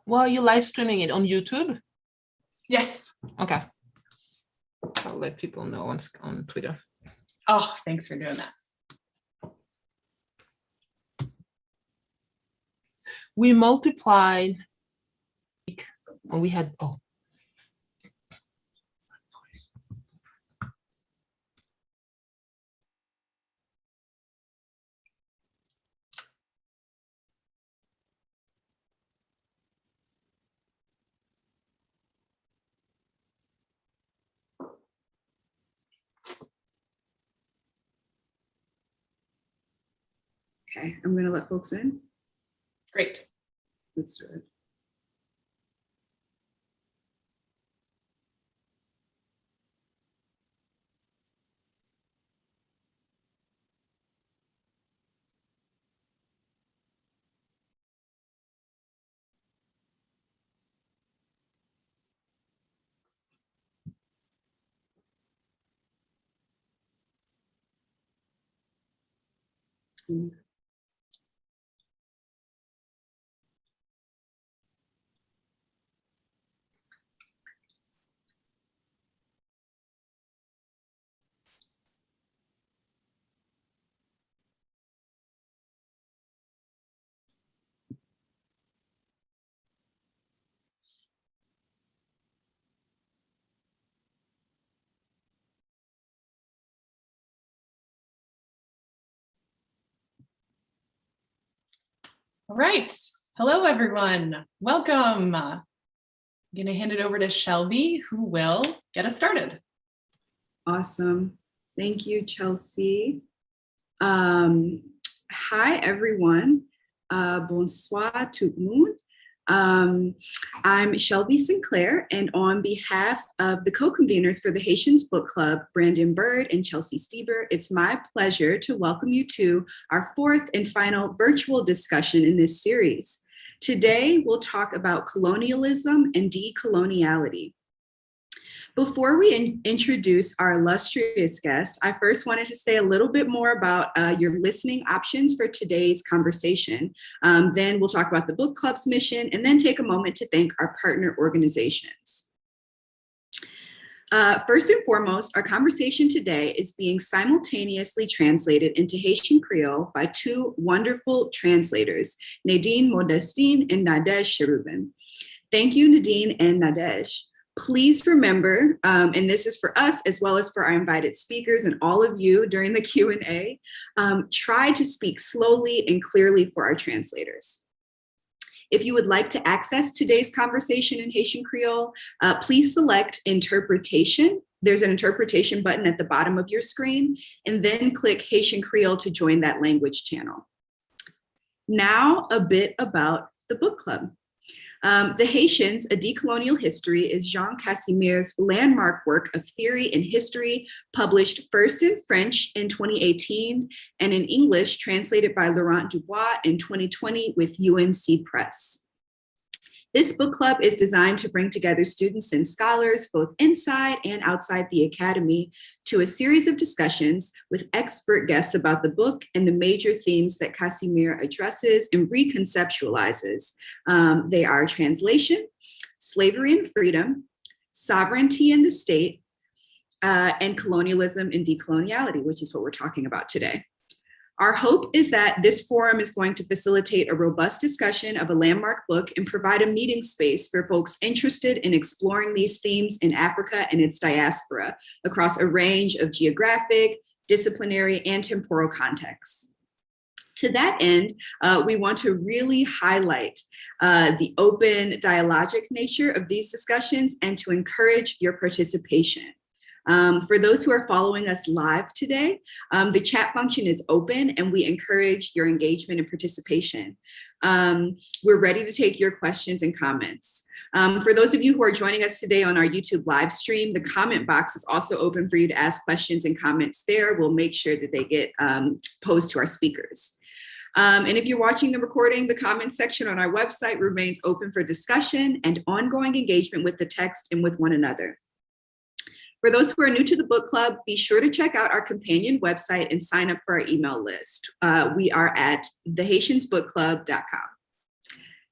Well, are you live streaming it on YouTube? Yes. Okay. I'll let people know on Twitter. Oh, thanks for doing that. We multiplied, and we had, Okay, I'm gonna let folks in. Great. Let's do it. All right. Hello, everyone. Welcome. I'm going to hand it over to Shelby, who will get us started. Awesome. Thank you, Chelsea. Hi, everyone. Bonsoir tout le monde. I'm Shelby Sinclair, and on behalf of the co-conveners for the Haitians Book Club, Brandon Bird and Chelsea Stieber, it's my pleasure to welcome you to our fourth and final virtual discussion in this series. Today, we'll talk about colonialism and decoloniality. Before we introduce our illustrious guests, I first wanted to say a little bit more about your listening options for today's conversation. Then we'll talk about the book club's mission, and then take a moment to thank our partner organizations. First and foremost, our conversation today is being simultaneously translated into Haitian Creole by two wonderful translators, Nadine Modestine and Nadege Cherubin. Thank you, Nadine and Nadege. Please remember, and this is for us as well as for our invited speakers and all of you during the Q&A, try to speak slowly and clearly for our translators. If you would like to access today's conversation in Haitian Creole, please select interpretation. There's an interpretation button at the bottom of your screen, and then click Haitian Creole to join that language channel. Now, a bit about the book club. The Haitians, A Decolonial History is Jean Casimir's landmark work of theory and history, published first in French in 2018 and in English translated by Laurent Dubois in 2020 with UNC Press. This book club is designed to bring together students and scholars, both inside and outside the academy, to a series of discussions with expert guests about the book and the major themes that Casimir addresses and reconceptualizes. They are translation, slavery and freedom, sovereignty and the state, and colonialism and decoloniality, which is what we're talking about today. Our hope is that this forum is going to facilitate a robust discussion of a landmark book and provide a meeting space for folks interested in exploring these themes in Africa and its diaspora across a range of geographic, disciplinary, and temporal contexts. To that end, we want to really highlight the open dialogic nature of these discussions and to encourage your participation. For those who are following us live today, the chat function is open and we encourage your engagement and participation. We're ready to take your questions and comments. For those of you who are joining us today on our YouTube live stream, the comment box is also open for you to ask questions and comments there. We'll make sure that they get posed to our speakers. And if you're watching the recording, the comments section on our website remains open for discussion and ongoing engagement with the text and with one another. For those who are new to the book club, be sure to check out our companion website and sign up for our email list. We are at thehaitiansbookclub.com.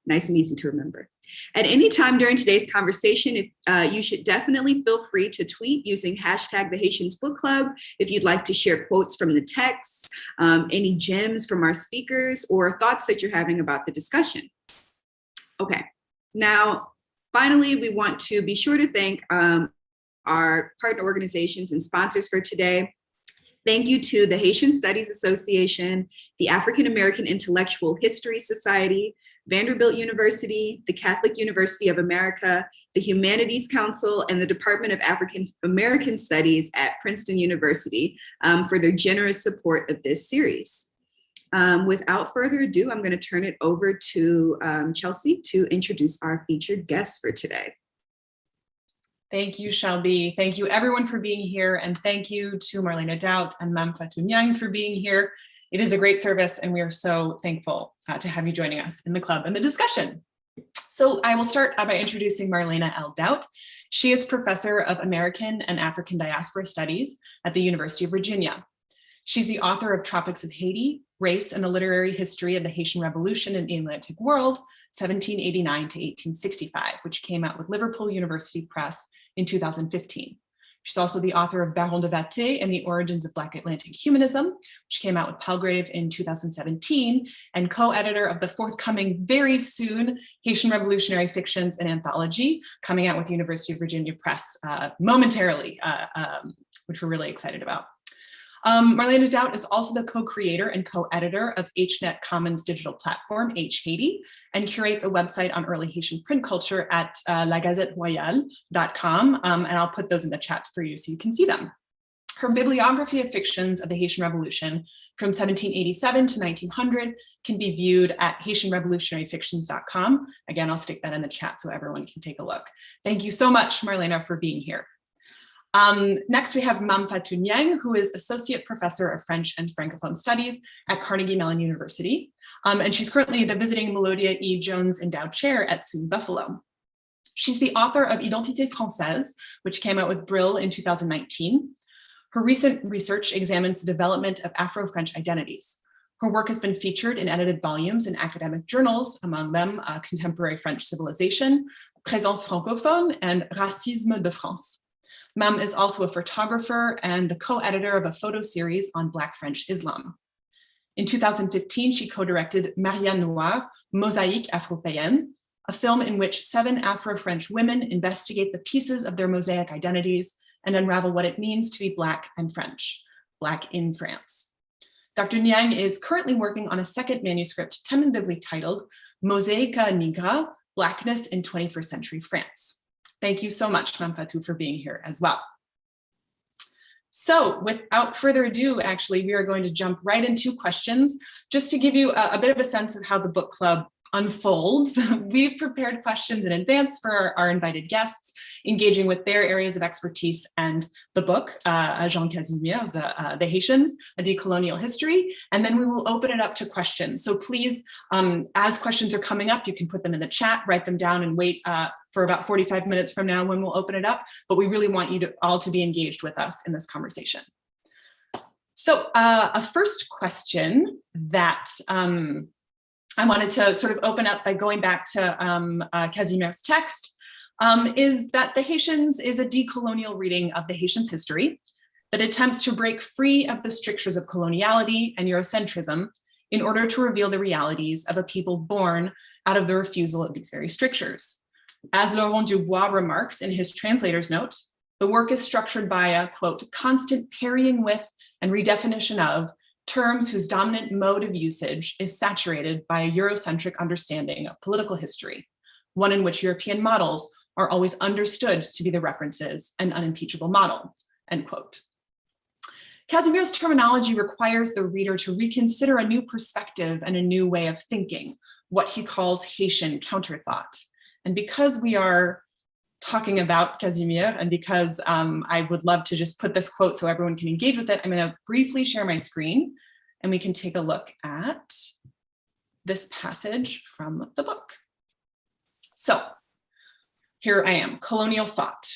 Nice and easy to remember. At any time during today's conversation, you should definitely feel free to tweet using hashtag the Haitians Book Club if you'd like to share quotes from the text, any gems from our speakers, or thoughts that you're having about the discussion. Okay, now, finally, we want to be sure to thank our partner organizations and sponsors for today. Thank you to the Haitian Studies Association, the African American Intellectual History Society, Vanderbilt University, the Catholic University of America, the Humanities Council, and the Department of African American Studies at Princeton University for their generous support of this series. Without further ado, I'm going to turn it over to Chelsea to introduce our featured guests for today. Thank you, Shelby. Thank you everyone for being here. And thank you to Marlene Daut and Mame-Fatou Niang for being here. It is a great service and we are so thankful to have you joining us in the club and the discussion. So I will start by introducing Marlene L. Daut. She is Professor of American and African Diaspora Studies at the University of Virginia. She's the author of Tropics of Haiti, Race and the Literary History of the Haitian Revolution in the Atlantic World, 1789 to 1865, which came out with Liverpool University Press in 2015. She's also the author of Baron de Vaté and the Origins of Black Atlantic Humanism, which came out with Palgrave in 2017, and co-editor of the forthcoming very soon Haitian Revolutionary Fictions and Anthology, coming out with the University of Virginia Press momentarily, which we're really excited about. Marlene Daut is also the co-creator and co-editor of HNet Commons digital platform, Haiti, and curates a website on early Haitian print culture at lagazetteroyale.com, and I'll put those in the chat for you so you can see them. Her bibliography of fictions of the Haitian Revolution from 1787 to 1900 can be viewed at HaitianRevolutionaryFictions.com. Again, I'll stick that in the chat so everyone can take a look. Thank you so much, Marlene, for being here. Next, we have Mame-Fatou Niang, who is Associate Professor of French and Francophone Studies at Carnegie Mellon University. And she's currently the visiting Melodia E. Jones Endowed Chair at SUNY Buffalo. She's the author of Identité Française, which came out with Brill in 2019. Her recent research examines the development of Afro-French identities. Her work has been featured in edited volumes in academic journals, among them Contemporary French Civilization, Présence francophone, and Racisme de France. Mame is also a photographer and the co-editor of a photo series on Black French Islam. In 2015, she co-directed Marianne Noir, Mosaïque Afro-Payenne, a film in which 7 Afro-French women investigate the pieces of their mosaic identities and unravel what it means to be Black and French, Black in France. Dr. Niang is currently working on a second manuscript tentatively titled Mosaïca Nigra, Blackness in 21st Century France. Thank you so much, Mame-Fatou, for being here as well. So without further ado, actually, we are going to jump right into questions, just to give you a bit of a sense of how the book club unfolds. We've prepared questions in advance for our invited guests, engaging with their areas of expertise and the book, Jean Casimir's The Haitians, A Decolonial History, and then we will open it up to questions. So please, as questions are coming up, you can put them in the chat, write them down, and wait for about 45 minutes from now when we'll open it up, but we really want you all to be engaged with us in this conversation. So a first question that I wanted to sort of open up by going back to Casimir's text is that The Haitians is a decolonial reading of the Haitians' history that attempts to break free of the strictures of coloniality and Eurocentrism in order to reveal the realities of a people born out of the refusal of these very strictures. As Laurent Dubois remarks in his translator's note, the work is structured by a, quote, constant parrying with and redefinition of terms whose dominant mode of usage is saturated by a Eurocentric understanding of political history, one in which European models are always understood to be the references and unimpeachable model, end quote. Casimir's terminology requires the reader to reconsider a new perspective and a new way of thinking, what he calls Haitian counterthought. And because we are talking about Casimir, and because I would love to just put this quote so everyone can engage with it, I'm going to briefly share my screen and we can take a look at this passage from the book. So here I am, colonial thought.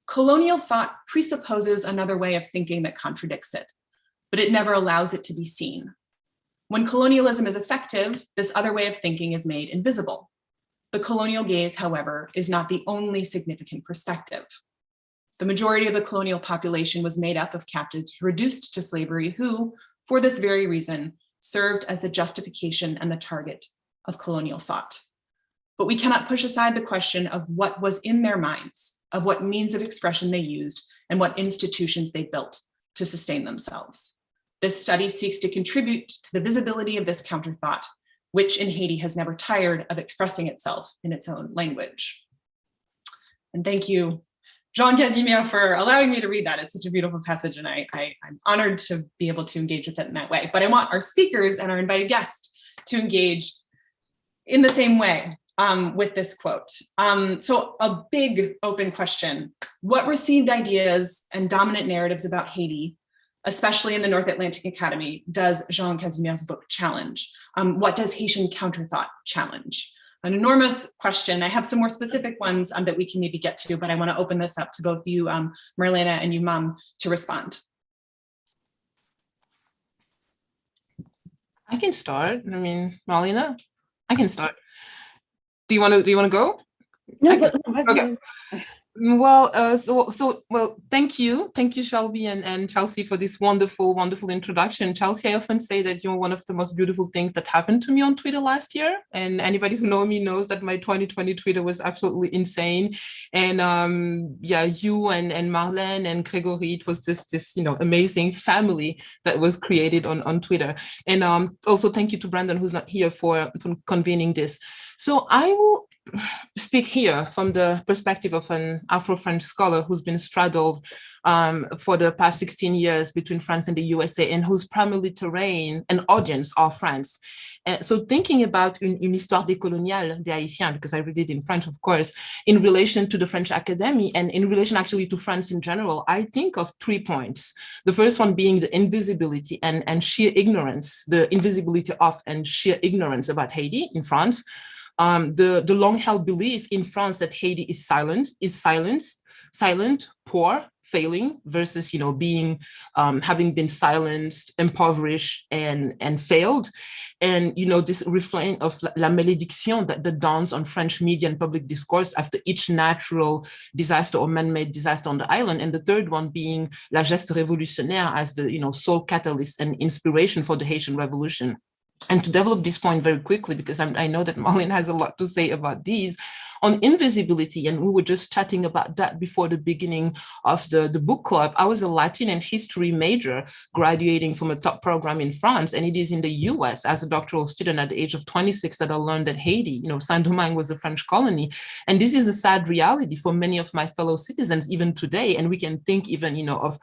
Colonial thought presupposes another way of thinking that contradicts it, but it never allows it to be seen. When colonialism is effective, this other way of thinking is made invisible. The colonial gaze, however, is not the only significant perspective. The majority of the colonial population was made up of captives reduced to slavery who, for this very reason, served as the justification and the target of colonial thought. But we cannot push aside the question of what was in their minds, of what means of expression they used, and what institutions they built to sustain themselves. This study seeks to contribute to the visibility of this counterthought, which in Haiti has never tired of expressing itself in its own language. And thank you, Jean Casimir, for allowing me to read that. It's such a beautiful passage, and I'm honored to be able to engage with it in that way. But I want our speakers and our invited guests to engage in the same way with this quote. So a big open question: what received ideas and dominant narratives about Haiti, especially in the North Atlantic Academy, does Jean Casimir's book challenge? What does Haitian counterthought challenge? An enormous question. I have some more specific ones that we can maybe get to, but I want to open this up to both you, Marlene, and you, Mame, to respond. I can start. I mean, Marlene, I can start. Do you want to go? No, Okay. Well, thank you, Shelby and Chelsea, for this wonderful introduction. Chelsea, I often say that you're one of the most beautiful things that happened to me on Twitter last year, and anybody who knows me knows that my 2020 Twitter was absolutely insane. And yeah, you and Marlene and Gregory, it was just this amazing family that was created on Twitter. And also thank you to Brandon, who's not here, for convening this. So I will speak here from the perspective of an Afro-French scholar who's been straddled for the past 16 years between France and the USA, and whose primary terrain and audience are France. So thinking about une histoire décoloniale des Haïtiens, because I read it in French, of course, in relation to the French Academy and in relation actually to France in general, I think of 3 points. The first one being the invisibility and sheer ignorance, the invisibility of and sheer ignorance about Haiti in France. The long-held belief in France that Haiti is silent, poor, failing, versus being having been silenced, impoverished, and failed, and this refrain of la malédiction that dawns on French media and public discourse after each natural disaster or man-made disaster on the island, and the third one being la geste révolutionnaire as the sole catalyst and inspiration for the Haitian Revolution. And to develop this point very quickly, because I know that Marlene has a lot to say about these, on invisibility, and we were just chatting about that before the beginning of the book club. I was a Latin and history major graduating from a top program in France, and it is in the US as a doctoral student at the age of 26 that I learned that Haiti, Saint-Domingue was a French colony. And this is a sad reality for many of my fellow citizens even today. And we can think even, of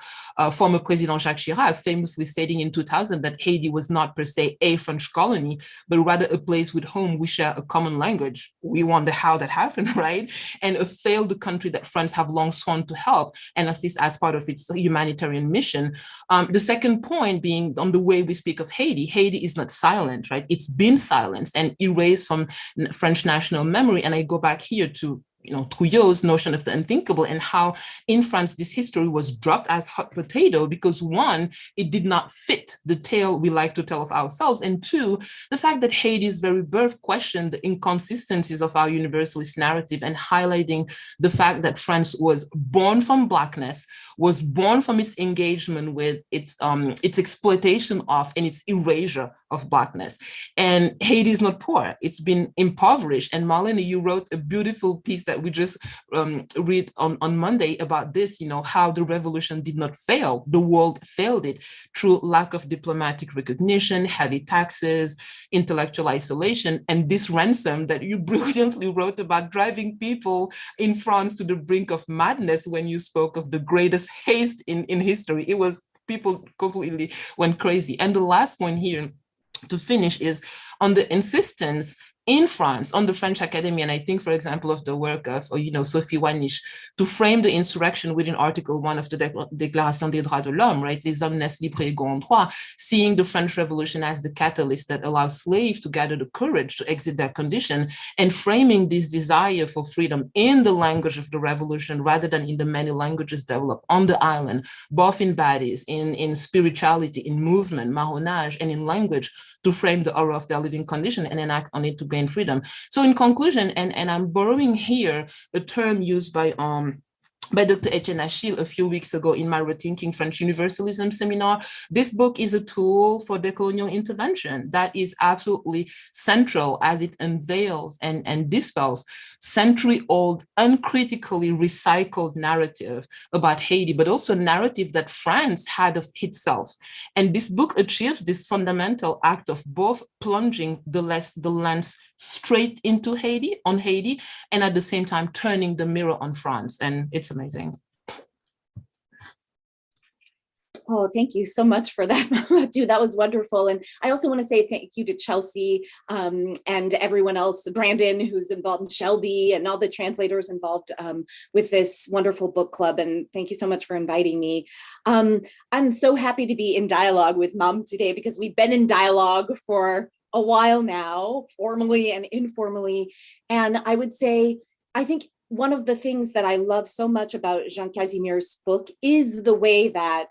former President Jacques Chirac famously stating in 2000 that Haiti was not per se a French colony, but rather a place with whom we share a common language. We wonder how that happened, right? And a failed country that France have long sworn to help and assist as part of its humanitarian mission. The second point being on the way we speak of Haiti. Haiti is not silent, right? It's been silenced and erased from French national memory. And I go back here to Trouillot's notion of the unthinkable, and how in France this history was dropped as hot potato because, one, it did not fit the tale we like to tell of ourselves, and two, the fact that Haiti's very birth questioned the inconsistencies of our universalist narrative and highlighting the fact that France was born from Blackness, was born from its engagement with its exploitation of and its erasure of Blackness. And Haiti is not poor, it's been impoverished. And Marlene, you wrote a beautiful piece that we just read on Monday about this, how the revolution did not fail. The world failed it through lack of diplomatic recognition, heavy taxes, intellectual isolation, and this ransom that you brilliantly wrote about, driving people in France to the brink of madness when you spoke of the greatest haste in history. It was, people completely went crazy. And the last point here to finish is on the insistence in France, on the French Academy, and I think, for example, of the work of, Sophie Wanish, to frame the insurrection within Article 1 of the Déclaration des droits de l'homme, right? Les hommes naissent libres et égaux en droit, seeing the French Revolution as the catalyst that allows slaves to gather the courage to exit their condition, and framing this desire for freedom in the language of the revolution rather than in the many languages developed on the island, both in bodies, in spirituality, in movement, marronage, and in language, to frame the horror of their living condition and enact on it to gain freedom. So in conclusion, and I'm borrowing here a term used by Dr. Etienne Achille a few weeks ago in my Rethinking French Universalism seminar, this book is a tool for decolonial intervention that is absolutely central as it unveils and dispels century-old, uncritically recycled narrative about Haiti, but also narrative that France had of itself. And this book achieves this fundamental act of both plunging the lens straight into Haiti, and at the same time turning the mirror on France. And it's amazing. Oh, thank you so much for that, Mame-Fatou. That was wonderful. And I also want to say thank you to Chelsea and everyone else, Brandon, who's involved, in Shelby, and all the translators involved with this wonderful book club. And thank you so much for inviting me. I'm so happy to be in dialogue with Mom today, because we've been in dialogue for a while now, formally and informally. And I would say, I think one of the things that I love so much about Jean Casimir's book is the way that,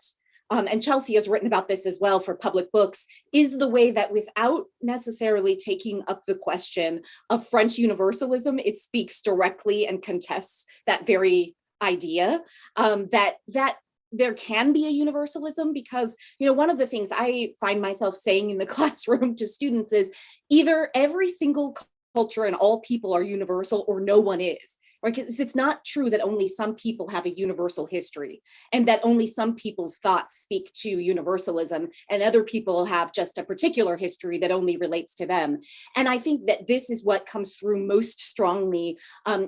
and Chelsea has written about this as well for public books, is the way that without necessarily taking up the question of French universalism, it speaks directly and contests that very idea, that there can be a universalism. Because, you know, one of the things I find myself saying in the classroom to students is either every single culture and all people are universal, or no one is. Right? Because it's not true that only some people have a universal history, and that only some people's thoughts speak to universalism, and other people have just a particular history that only relates to them. And I think that this is what comes through most strongly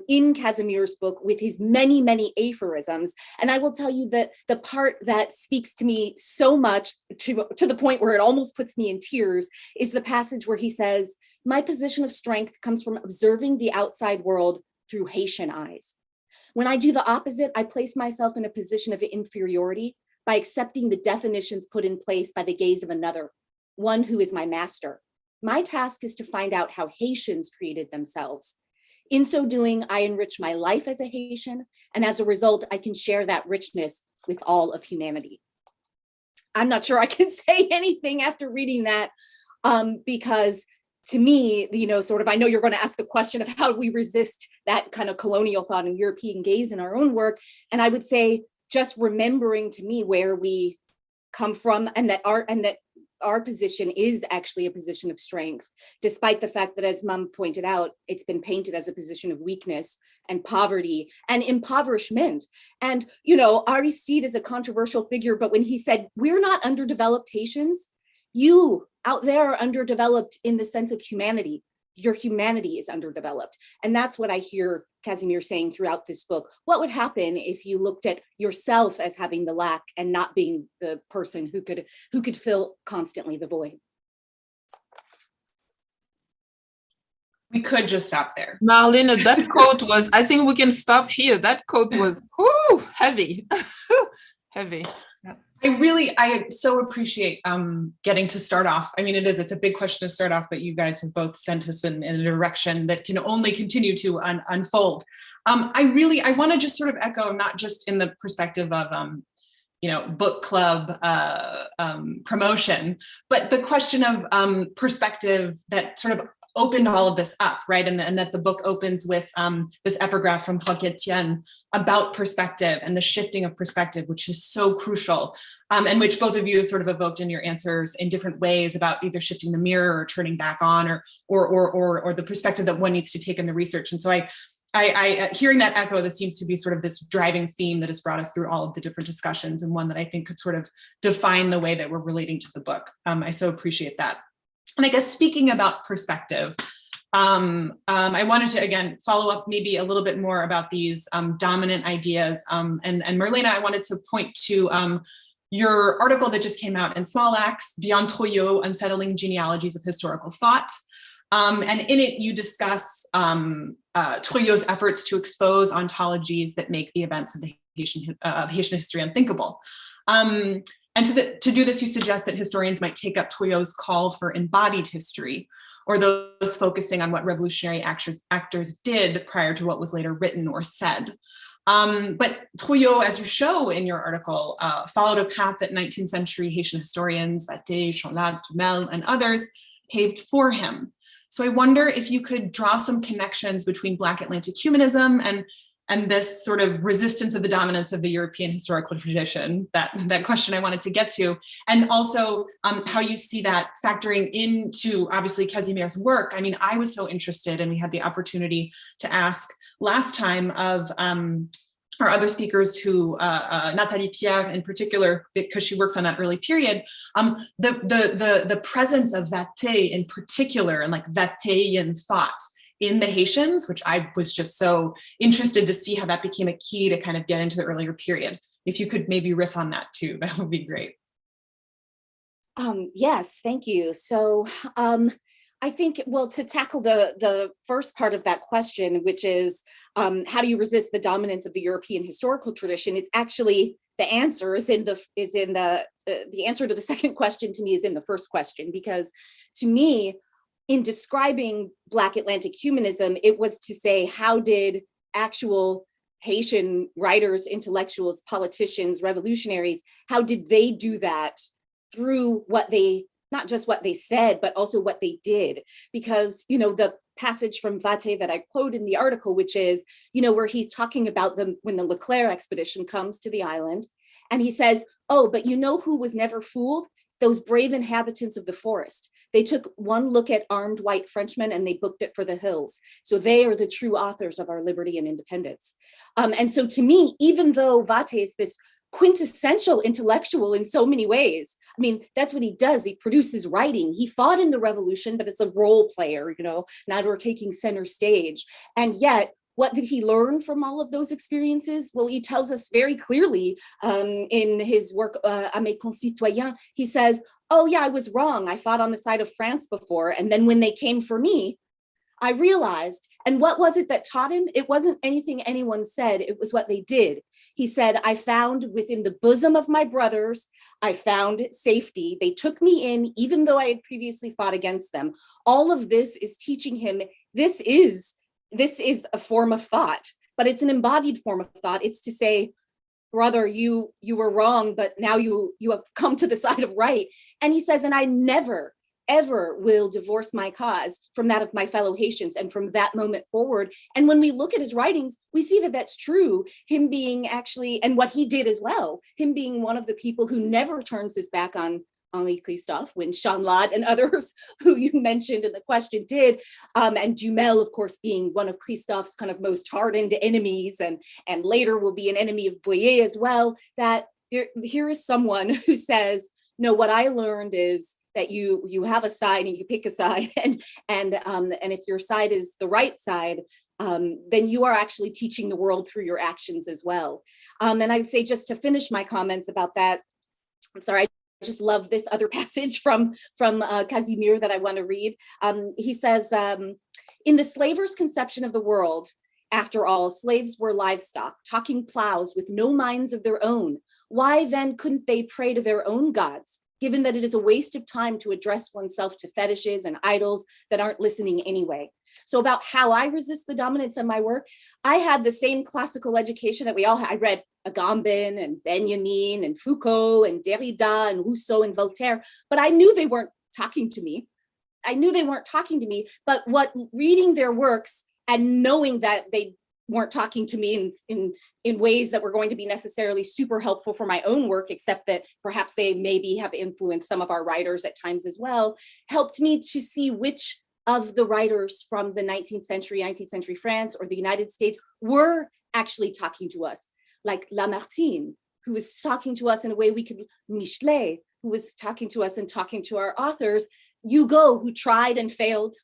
in Casimir's book, with his many, many aphorisms. And I will tell you that the part that speaks to me so much, to the point where it almost puts me in tears, is the passage where he says, "My position of strength comes from observing the outside world through Haitian eyes. When I do the opposite, I place myself in a position of inferiority by accepting the definitions put in place by the gaze of another, one who is my master. My task is to find out how Haitians created themselves. In so doing, I enrich my life as a Haitian, and as a result, I can share that richness with all of humanity." I'm not sure I can say anything after reading that, because to me, you know, sort of, I know you're going to ask the question of how do we resist that kind of colonial thought and European gaze in our own work. And I would say just remembering to me where we come from, and that our position is actually a position of strength, despite the fact that, as Mom pointed out, it's been painted as a position of weakness and poverty and impoverishment. And, you know, Aristide is a controversial figure, but when he said, "We're not underdeveloped Haitians, you out there are underdeveloped in the sense of humanity. Your humanity is underdeveloped." And that's what I hear Casimir saying throughout this book. What would happen if you looked at yourself as having the lack and not being the person who could fill constantly the void? We could just stop there. Marlene, that quote was, I think we can stop here. That quote was heavy, heavy. I so appreciate getting to start off. I mean, it's a big question to start off, but you guys have both sent us in a direction that can only continue to unfold. I want to just sort of echo, not just in the perspective of, book club promotion, but the question of perspective that sort of opened all of this up, right? And that the book opens with this epigraph from Etienne about perspective and the shifting of perspective, which is so crucial, and which both of you have sort of evoked in your answers in different ways about either shifting the mirror or turning back on, or the perspective that one needs to take in the research. And so I hearing that echo, this seems to be sort of this driving theme that has brought us through all of the different discussions, and one that I think could sort of define the way that we're relating to the book. I so appreciate that. And I guess speaking about perspective, I wanted to, again, follow up maybe a little bit more about these dominant ideas. And Marlene, I wanted to point to your article that just came out in Small Axe, Beyond Troyot, Unsettling Genealogies of Historical Thought. And in it, you discuss Troyot's efforts to expose ontologies that make the events of the Haitian history unthinkable. And to do this, you suggest that historians might take up Troyot's call for embodied history, or those focusing on what revolutionary actors did prior to what was later written or said. But Troyot, as you show in your article, followed a path that 19th century Haitian historians, Vaté, Chanlat, Dumel, and others paved for him. So I wonder if you could draw some connections between Black Atlantic humanism and this sort of resistance of the dominance of the European historical tradition, that question I wanted to get to, and also how you see that factoring into, obviously, Casimir's work. I mean, I was so interested, and we had the opportunity to ask last time of our other speakers who, Nathalie Pierre in particular, because she works on that early period, the presence of Vaté in particular, and like Vatéian thought in the Haitians, which I was just so interested to see how that became a key to kind of get into the earlier period. If you could maybe riff on that too, that would be great. Yes, thank you. So I think, well, to tackle the first part of that question, which is how do you resist the dominance of the European historical tradition? It's actually, the answer is in the answer to the second question to me is in the first question, because to me, in describing Black Atlantic humanism, it was to say, how did actual Haitian writers, intellectuals, politicians, revolutionaries, how did they do that through what they, not just what they said, but also what they did? Because, you know, the passage from Vaté that I quote in the article, which is, you know, where he's talking about when the Leclerc expedition comes to the island, and he says, oh, but you know who was never fooled? Those brave inhabitants of the forest. They took one look at armed white Frenchmen and they booked it for the hills. So they are the true authors of our liberty and independence. And so to me, even though Vaté is this quintessential intellectual in so many ways, I mean, that's what he does. He produces writing. He fought in the revolution, but it's a role player, you know, not or taking center stage. And yet, what did he learn from all of those experiences? Well, he tells us very clearly in his work, À mes concitoyens, he says, oh yeah, I was wrong. I fought on the side of France before. And then when they came for me, I realized, and what was it that taught him? It wasn't anything anyone said, it was what they did. He said, I found within the bosom of my brothers, I found safety. They took me in, even though I had previously fought against them. All of this is teaching him, this is a form of thought, but it's an embodied form of thought. It's to say, brother, you were wrong, but now you have come to the side of right. And he says, and I never, ever will divorce my cause from that of my fellow Haitians. And from that moment forward, and when we look at his writings, we see that that's true. Him being actually, and what he did as well, him being one of the people who never turns his back on Henri Christophe, when Chanlade and others who you mentioned in the question did, and Dumel, of course, being one of Christophe's kind of most hardened enemies, and later will be an enemy of Boyer as well, that here is someone who says, no, what I learned is that you have a side and you pick a side, and if your side is the right side, then you are actually teaching the world through your actions as well. And I would say, just to finish my comments about that, I'm sorry, I just love this other passage from Casimir that I want to read. He says, in the slaver's conception of the world, after all, slaves were livestock, talking plows with no minds of their own. Why then couldn't they pray to their own gods, given that it is a waste of time to address oneself to fetishes and idols that aren't listening anyway? So about how I resist the dominance of my work, I had the same classical education that we all had. I read Agamben and Benjamin and Foucault and Derrida and Rousseau and Voltaire, but I knew they weren't talking to me. But what reading their works and knowing that they weren't talking to me in ways that were going to be necessarily super helpful for my own work, except that perhaps they maybe have influenced some of our writers at times as well, helped me to see which of the writers from the 19th century France or the United States were actually talking to us, like Lamartine, who was talking to us in a way we could, Michelet, who was talking to us and talking to our authors, Hugo, who tried and failed,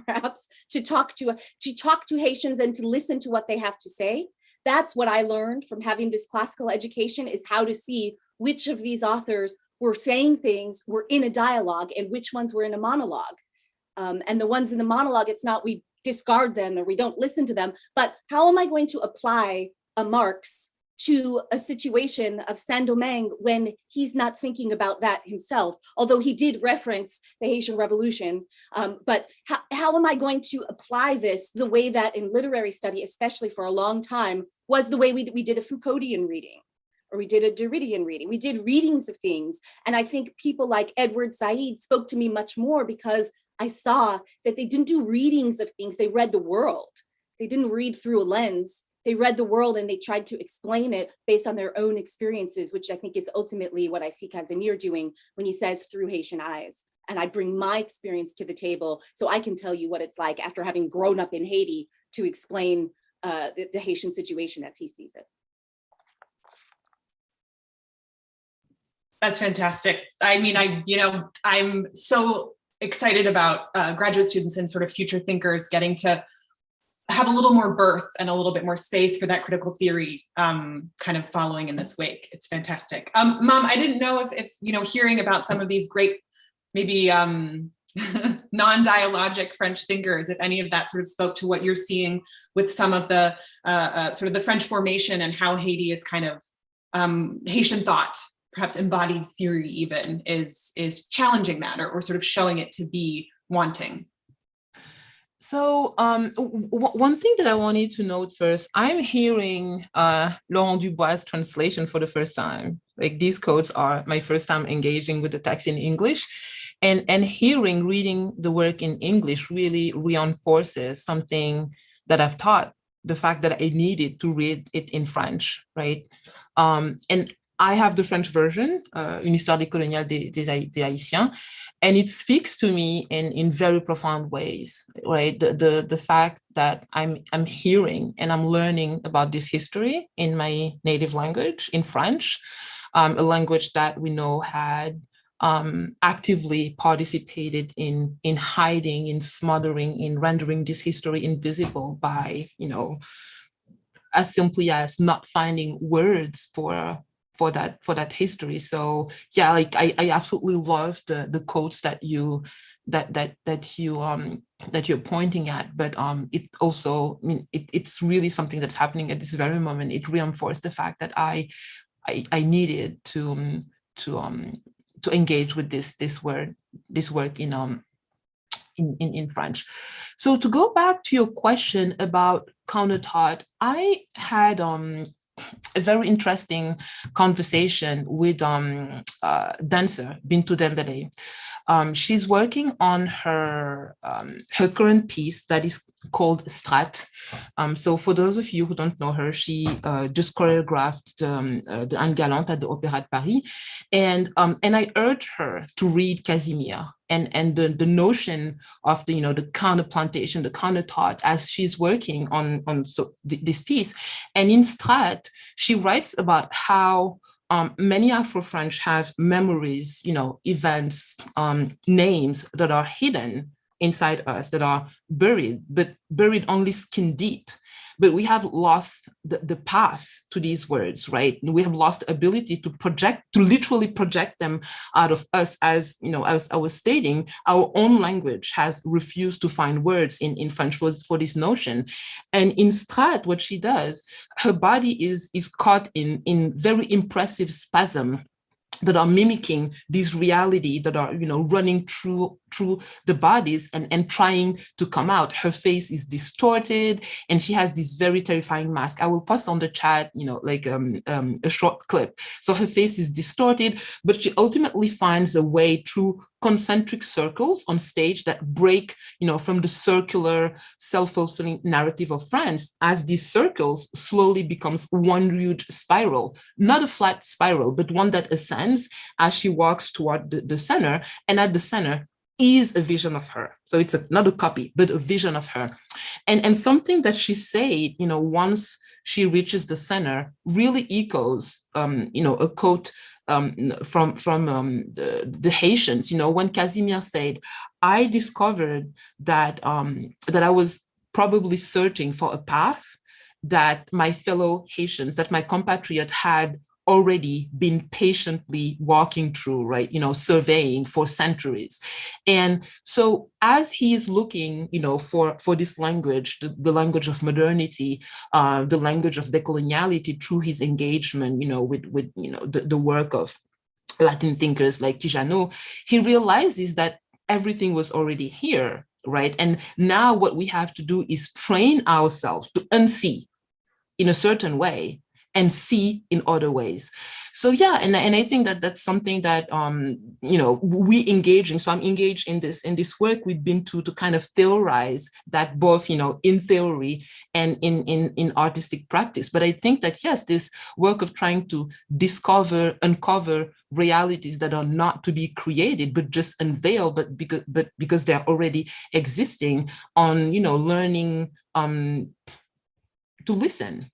perhaps, to talk to Haitians and to listen to what they have to say. That's what I learned from having this classical education, is how to see which of these authors were saying things, were in a dialogue, and which ones were in a monologue. And the ones in the monologue, it's not we discard them or we don't listen to them, but how am I going to apply a Marx to a situation of Saint-Domingue when he's not thinking about that himself, although he did reference the Haitian Revolution. But how am I going to apply this the way that in literary study, especially for a long time, was the way we did a Foucauldian reading, or we did a Derridian reading. We did readings of things. And I think people like Edward Said spoke to me much more because I saw that they didn't do readings of things, they read the world. They didn't read through a lens. They read the world and they tried to explain it based on their own experiences, which I think is ultimately what I see Casimir doing when he says through Haitian eyes. And I bring my experience to the table so I can tell you what it's like after having grown up in Haiti to explain the Haitian situation as he sees it. That's fantastic. I mean, I'm so excited about graduate students and sort of future thinkers getting to have a little more birth and a little bit more space for that critical theory kind of following in this wake. It's fantastic. Mom, I didn't know if hearing about some of these great, maybe non-dialogic French thinkers, if any of that sort of spoke to what you're seeing with some of the sort of the French formation and how Haiti is kind of Haitian thought, perhaps embodied theory even, is challenging that or sort of showing it to be wanting. So one thing that I wanted to note first, I'm hearing Laurent Dubois' translation for the first time. Like, these quotes are my first time engaging with the text in English, and reading the work in English really reinforces something that I've taught, the fact that I needed to read it in French, right? And I have the French version, Une histoire décoloniale des Haïtiens, and it speaks to me in very profound ways, right? The fact that I'm hearing and I'm learning about this history in my native language, in French, a language that we know had actively participated in hiding, in smothering, in rendering this history invisible by, as simply as not finding words for that history. So yeah, like I absolutely love the quotes that you're pointing at, but it also, I mean, it's really something that's happening at this very moment. It reinforced the fact that I needed to engage with this work in French. So to go back to your question about counter thought, I had a very interesting conversation with dancer Bintou Dembélé. She's working on her current piece that is called Strat. So for those of you who don't know her, she just choreographed the Anne Galante at the Opéra de Paris, and I urge her to read Casimir and the notion of the counter plantation, the counter thought, as she's working on this piece. And in Strat, she writes about how many Afro-French have memories, events, names that are hidden inside us, that are buried, but buried only skin deep. But we have lost the path to these words, right? We have lost the ability to literally project them out of us. As as I was stating, our own language has refused to find words in French for this notion. And in Strat, what she does, her body is caught in very impressive spasm that are mimicking this reality, that are running through the bodies and trying to come out. Her face is distorted, and she has this very terrifying mask. I will post on the chat, like a short clip. So her face is distorted, but she ultimately finds a way through concentric circles on stage that break, from the circular, self-fulfilling narrative of France, as these circles slowly becomes one huge spiral, not a flat spiral, but one that ascends as she walks toward the center. And at the center is a vision of her. So it's not a copy, but a vision of her. And something that she said, once she reaches the center, really echoes, a quote from the Haitians. When Casimir said, I discovered that I was probably searching for a path that my fellow Haitians, that my compatriots had already been patiently walking through, right? Surveying for centuries. And so as he is looking, for this language, the language of modernity, the language of decoloniality, through his engagement, with the work of Latin thinkers like Quijano, he realizes that everything was already here, right? And now what we have to do is train ourselves to unsee in a certain way, and see in other ways. So yeah, and I think that that's something that we engaging. So I'm engaged in this work we've been to kind of theorize that both in theory and in artistic practice. But I think that yes, this work of trying to uncover realities that are not to be created but just unveiled, but because they're already existing, on learning to listen,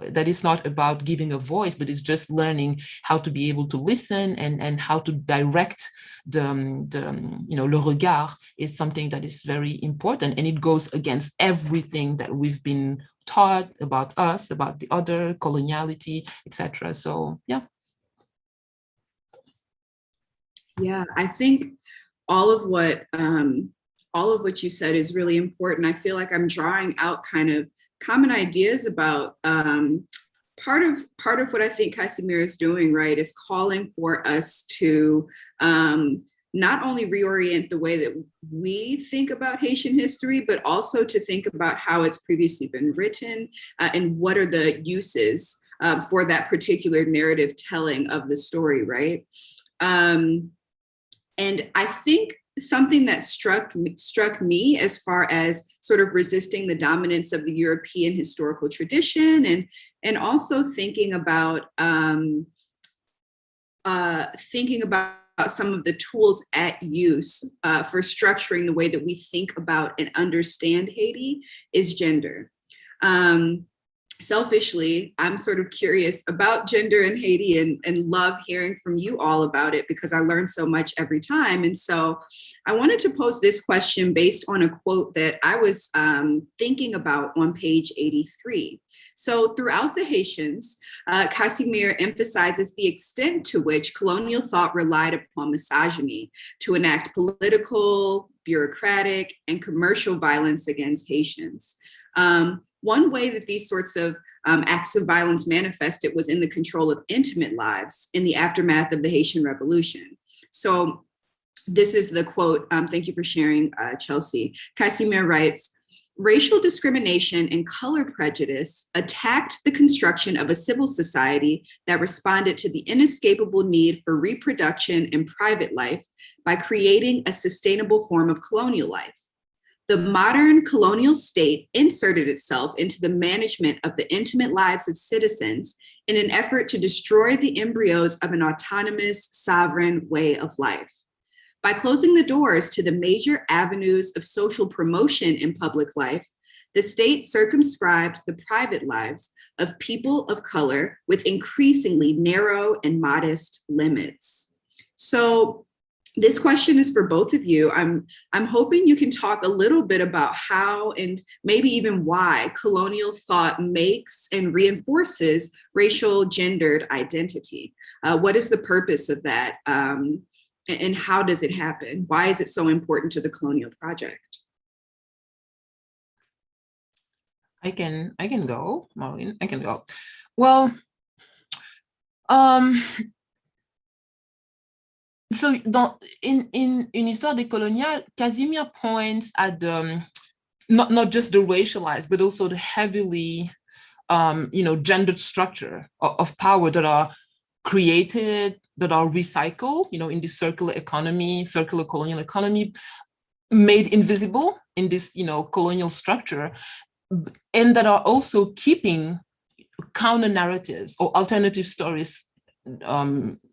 that is not about giving a voice, but it's just learning how to be able to listen and how to direct le regard is something that is very important. And it goes against everything that we've been taught about us, about the other, coloniality, etc. So yeah. Yeah, I think all of what you said is really important. I feel like I'm drawing out kind of common ideas about part of what I think Casimir is doing, right, is calling for us to not only reorient the way that we think about Haitian history, but also to think about how it's previously been written and what are the uses for that particular narrative telling of the story, right? And I think something that struck me as far as sort of resisting the dominance of the European historical tradition, and also thinking about some of the tools at use for structuring the way that we think about and understand Haiti is gender. Selfishly, I'm sort of curious about gender in Haiti and love hearing from you all about it because I learn so much every time. And so I wanted to pose this question based on a quote that I was thinking about on page 83. So throughout the Haitians, Casimir emphasizes the extent to which colonial thought relied upon misogyny to enact political, bureaucratic, and commercial violence against Haitians. One way that these sorts of acts of violence manifested was in the control of intimate lives in the aftermath of the Haitian Revolution. So this is the quote. Thank you for sharing, Chelsea. Casimir writes, "Racial discrimination and color prejudice attacked the construction of a civil society that responded to the inescapable need for reproduction and private life by creating a sustainable form of colonial life. The modern colonial state inserted itself into the management of the intimate lives of citizens in an effort to destroy the embryos of an autonomous, sovereign way of life. By closing the doors to the major avenues of social promotion in public life, the state circumscribed the private lives of people of color with increasingly narrow and modest limits." So this question is for both of you. I'm hoping you can talk a little bit about how and maybe even why colonial thought makes and reinforces racial gendered identity. What is the purpose of that? And how does it happen? Why is it so important to the colonial project? I can go, Marlene. I can go. Well, so in Histoire décoloniale, Casimir points at not just the racialized, but also the heavily gendered structure of power that are created, that are recycled, in this circular colonial economy, made invisible in this, colonial structure, and that are also keeping counter narratives or alternative stories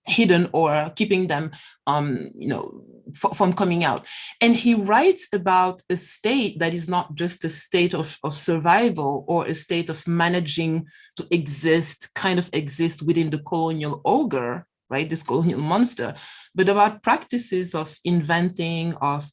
hidden or keeping them, from coming out. And he writes about a state that is not just a state of survival or a state of managing to exist within the colonial ogre, right, this colonial monster, but about practices of inventing, of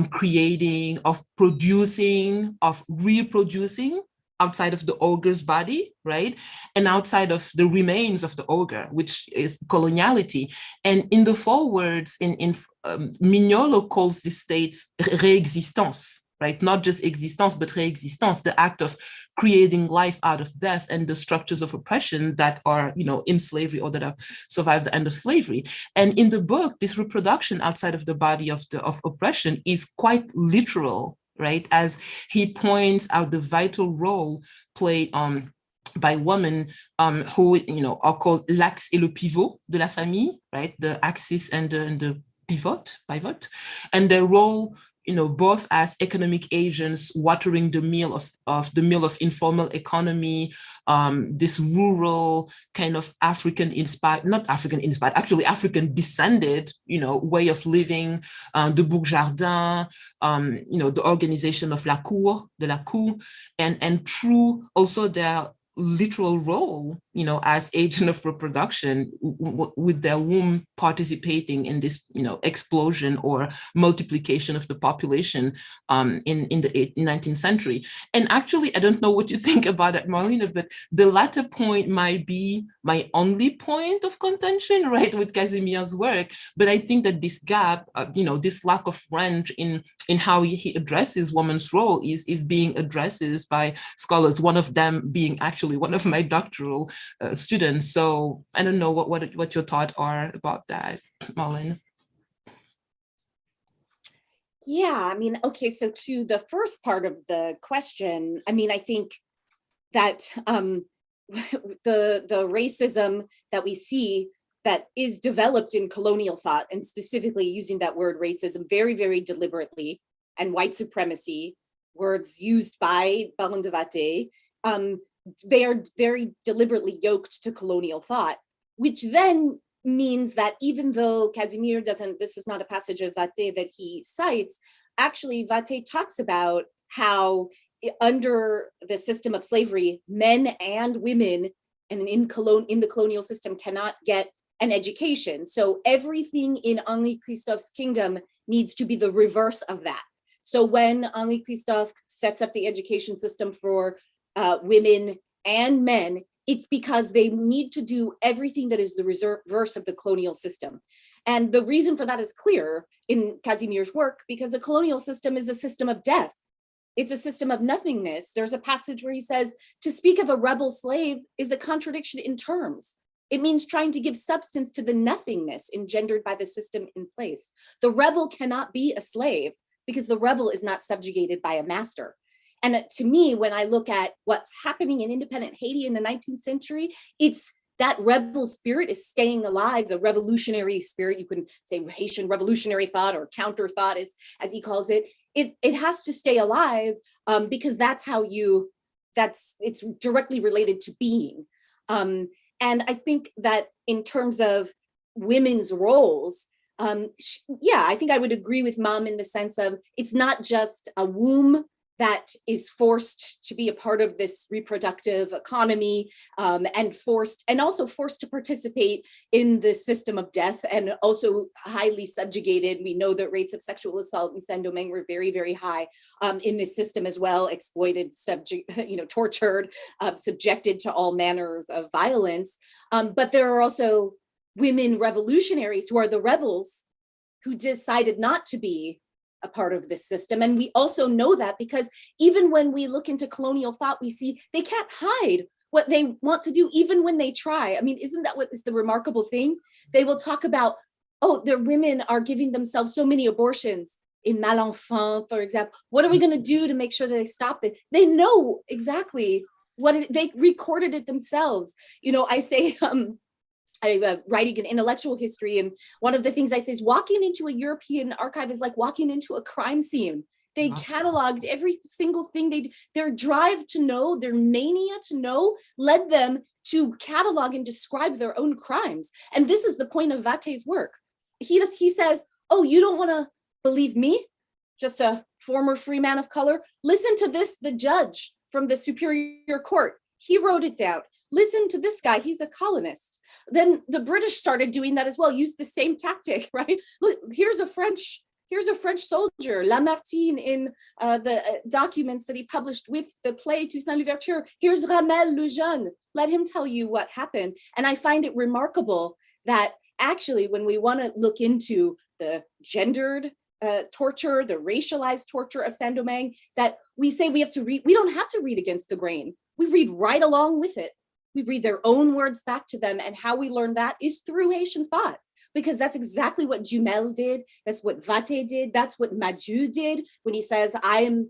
creating, of producing, of reproducing outside of the ogre's body, right? And outside of the remains of the ogre, which is coloniality. And in the forewords, Mignolo calls these states réexistence, right? Not just existence, but réexistence, the act of creating life out of death and the structures of oppression that are, in slavery or that have survived the end of slavery. And in the book, this reproduction outside of the body of oppression is quite literal, right? As he points out the vital role played by women who, are called l'axe et le pivot de la famille, right? The axis and the pivot, and their role, both as economic agents watering the meal of informal economy, this rural kind of African descended, way of living, the Bourg-Jardin, the organization of de la cour, and through also their literal role, as agent of reproduction, with their womb participating in this, explosion or multiplication of the population in the 19th century. And actually, I don't know what you think about it, Marlene, but the latter point might be my only point of contention, right, with Casimir's work. But I think that this gap, this lack of range in how he addresses women's role is being addressed by scholars, one of them being actually one of my doctoral students. So I don't know what your thoughts are about that, Marlene. Yeah, I mean, okay, so to the first part of the question, I mean, I think that the racism that we see that is developed in colonial thought, and specifically using that word racism very, very deliberately, and white supremacy, words used by Baron de Vathey, they are very deliberately yoked to colonial thought, which then means that even though Casimir doesn't, this is not a passage of Vathey that he cites, actually Vathey talks about how under the system of slavery, men and women and in the colonial system cannot get an education. So everything in Henri Christophe's kingdom needs to be the reverse of that. So when Henri Christophe sets up the education system for women and men, it's because they need to do everything that is the reverse of the colonial system. And the reason for that is clear in Casimir's work, because the colonial system is a system of death. It's a system of nothingness. There's a passage where he says, to speak of a rebel slave is a contradiction in terms. It means trying to give substance to the nothingness engendered by the system in place. The rebel cannot be a slave because the rebel is not subjugated by a master. And to me, when I look at what's happening in independent Haiti in the 19th century, it's that rebel spirit is staying alive, the revolutionary spirit, you can say Haitian revolutionary thought or counter thought, as he calls it. It has to stay alive because that's how it's directly related to being. And I think that in terms of women's roles, yeah, I think I would agree with Mom in the sense of it's not just a womb that is forced to be a part of this reproductive economy and also forced to participate in the system of death and also highly subjugated. We know that rates of sexual assault in Saint-Domingue were very, very high in this system as well, exploited, tortured, subjected to all manners of violence. But there are also women revolutionaries who are the rebels who decided not to be a part of this system. And we also know that because even when we look into colonial thought, we see they can't hide what they want to do, even when they try. I mean, isn't that what is the remarkable thing? They will talk about, oh, their women are giving themselves so many abortions in Malenfant, for example. What are we going to do to make sure that they stop it? They know exactly they recorded it themselves. I say, I'm writing an intellectual history, and one of the things I say is walking into a European archive is like walking into a crime scene. They cataloged every single thing their drive to know, their mania to know led them to catalog and describe their own crimes. And this is the point of Vathey's work. He says, oh, you don't want to believe me? Just a former free man of color? Listen to this, the judge from the Superior Court. He wrote it down. Listen to this guy, he's a colonist. Then the British started doing that as well, used the same tactic, right? Look, here's a French soldier, Lamartine, in the documents that he published with the play Toussaint Louverture. Here's Ramel le Jeune, let him tell you what happened. And I find it remarkable that actually when we want to look into the gendered torture, the racialized torture of Saint-Domingue, that we say we don't have to read against the grain. We read right along with it. We read their own words back to them, and how we learn that is through Haitian thought, because that's exactly what Jumel did. That's what Vathey did. That's what Madieu did when he says, I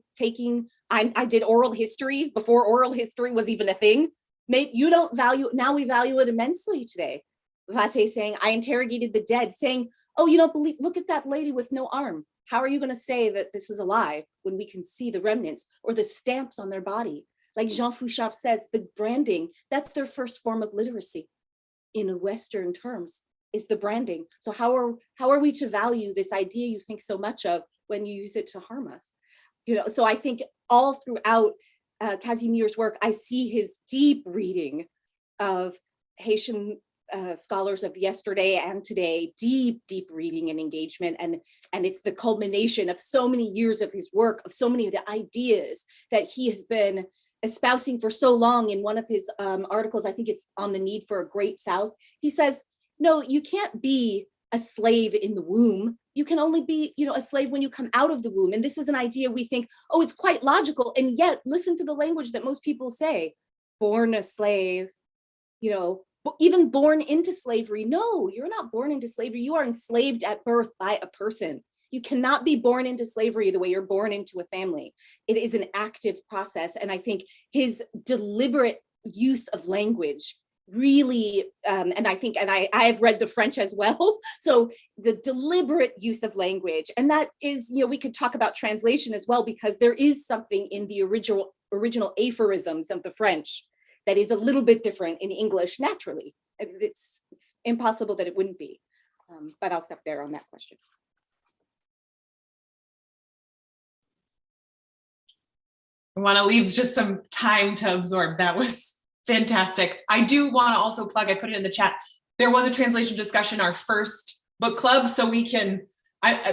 did oral histories before oral history was even a thing. Maybe you don't value, now we value it immensely today. Vate saying, I interrogated the dead, saying, oh, you don't believe, look at that lady with no arm. How are you going to say that this is alive when we can see the remnants or the stamps on their body? Like Jean Fouchard says, the branding, that's their first form of literacy in Western terms, is the branding. So how are we to value this idea you think so much of when you use it to harm us? You know, so I think all throughout Casimir's work, I see his deep reading of Haitian scholars of yesterday and today, deep reading and engagement. And it's the culmination of so many years of his work, of so many of the ideas that he has been espousing for so long. In one of his articles, I think it's on the need for a great South, he says, no, you can't be a slave in the womb. You can only be, you know, a slave when you come out of the womb. And this is an idea we think, oh, it's quite logical. And yet listen to the language that most people say, born a slave, you know, even born into slavery. No, you're not born into slavery. You are enslaved at birth by a person. You cannot be born into slavery the way you're born into a family. It is an active process. And I think his deliberate use of language really, and I have read the French as well. So the deliberate use of language, and that is, you know, we could talk about translation as well, because there is something in the original aphorisms of the French that is a little bit different in English naturally. It's impossible that it wouldn't be, but I'll stop there on that question. I want to leave just some time to absorb. That was fantastic. I do want to also plug, I put it in the chat, there was a translation discussion, our first book club, so we can,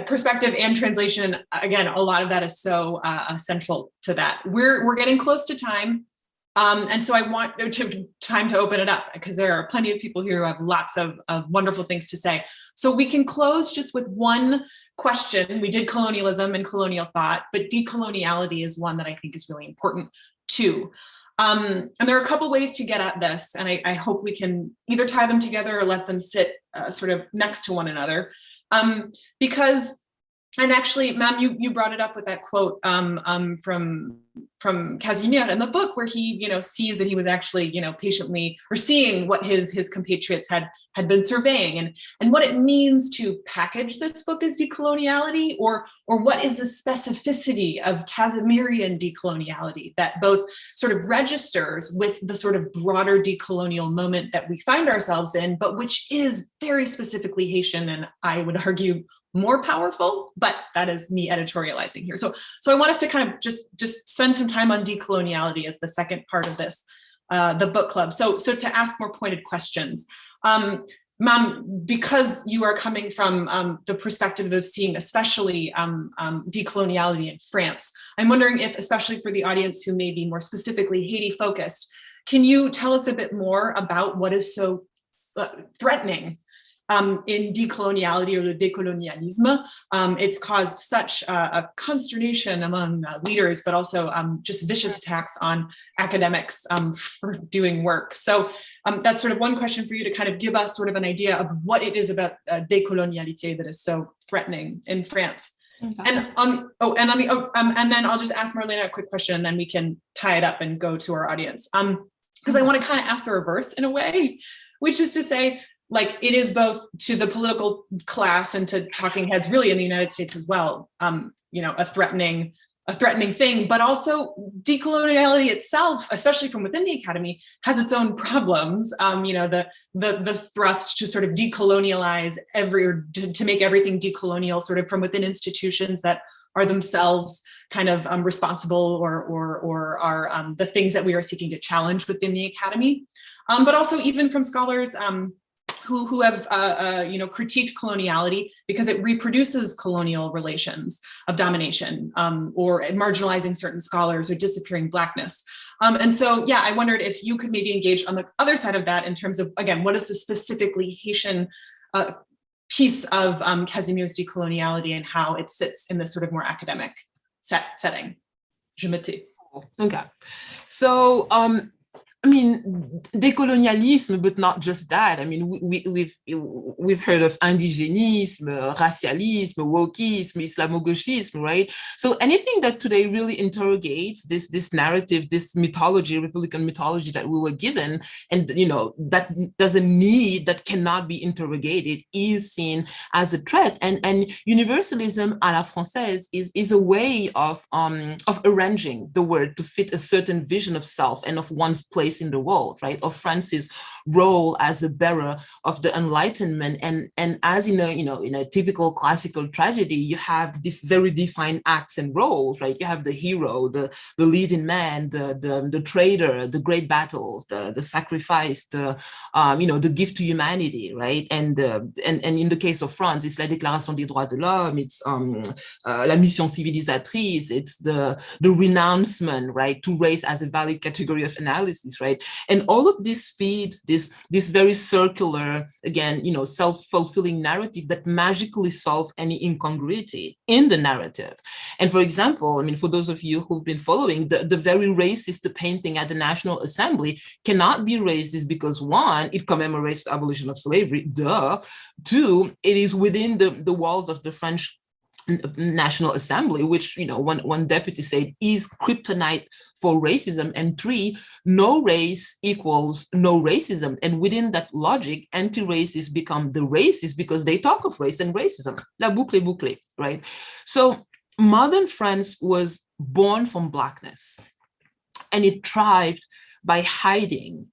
perspective and translation, again, a lot of that is so central to that. We're getting close to time. And so I want time to open it up, because there are plenty of people here who have lots of wonderful things to say. So we can close just with one question. We did colonialism and colonial thought, but decoloniality is one that I think is really important too. And there are a couple ways to get at this, and I hope we can either tie them together or let them sit sort of next to one another. Because, and actually, Mam, you brought it up with that quote from Casimir in the book, where he, you know, sees that he was actually, you know, patiently, or seeing what his compatriots had been surveying, and what it means to package this book as decoloniality, or what is the specificity of Casimirian decoloniality that both sort of registers with the sort of broader decolonial moment that we find ourselves in, but which is very specifically Haitian, and I would argue more powerful, but that is me editorializing here. So I want us to kind of just spend some time on decoloniality as the second part of this, the book club. So to ask more pointed questions. Mam, because you are coming from the perspective of seeing especially decoloniality in France, I'm wondering if, especially for the audience who may be more specifically Haiti focused, can you tell us a bit more about what is so threatening in decoloniality, or the decolonialism? It's caused such a consternation among leaders, but also just vicious attacks on academics for doing work. So that's sort of one question for you, to kind of give us sort of an idea of what it is about decoloniality that is so threatening in France. Okay. And then I'll just ask Marlene a quick question, and then we can tie it up and go to our audience. Because I want to kind of ask the reverse in a way, which is to say, like, it is both to the political class and to talking heads really in the United States as well, you know, a threatening thing, but also decoloniality itself, especially from within the academy, has its own problems. You know, the thrust to sort of decolonialize or to make everything decolonial, sort of from within institutions that are themselves kind of responsible or are the things that we are seeking to challenge within the academy, but also even from scholars who have you know, critiqued coloniality because it reproduces colonial relations of domination, or marginalizing certain scholars, or disappearing Blackness. And so, yeah, I wondered if you could maybe engage on the other side of that in terms of, again, what is the specifically Haitian piece of Casimir's decoloniality and how it sits in this sort of more academic setting. Je me tais. Okay, so I mean, decolonialism, but not just that. I mean, we've heard of indigénisme, racialisme, wokisme, Islamo-gauchisme, right? So anything that today really interrogates this narrative, this mythology, Republican mythology that we were given, and that cannot be interrogated, is seen as a threat. And universalism à la française is a way of arranging the word to fit a certain vision of self and of one's place in the world, right? Of France's role as a bearer of the Enlightenment, and as in a typical classical tragedy, you have very defined acts and roles, right? You have the hero, the leading man, the traitor, the great battles, the sacrifice, the gift to humanity, right? And in the case of France, it's la Déclaration des droits de l'homme, it's la mission civilisatrice, it's the renouncement, right, to race as a valid category of analysis, right? And all of this feeds this very circular, again, self-fulfilling narrative that magically solves any incongruity in the narrative. And for example, I mean, for those of you who've been following, the very racist painting at the National Assembly cannot be racist because, one, it commemorates the abolition of slavery, duh. Two, it is within the walls of the French National Assembly, which, one deputy said is kryptonite for racism. And three, no race equals no racism. And within that logic, anti-racists become the racists because they talk of race and racism. La boucle est bouclée, right? So modern France was born from Blackness, and it thrived by hiding,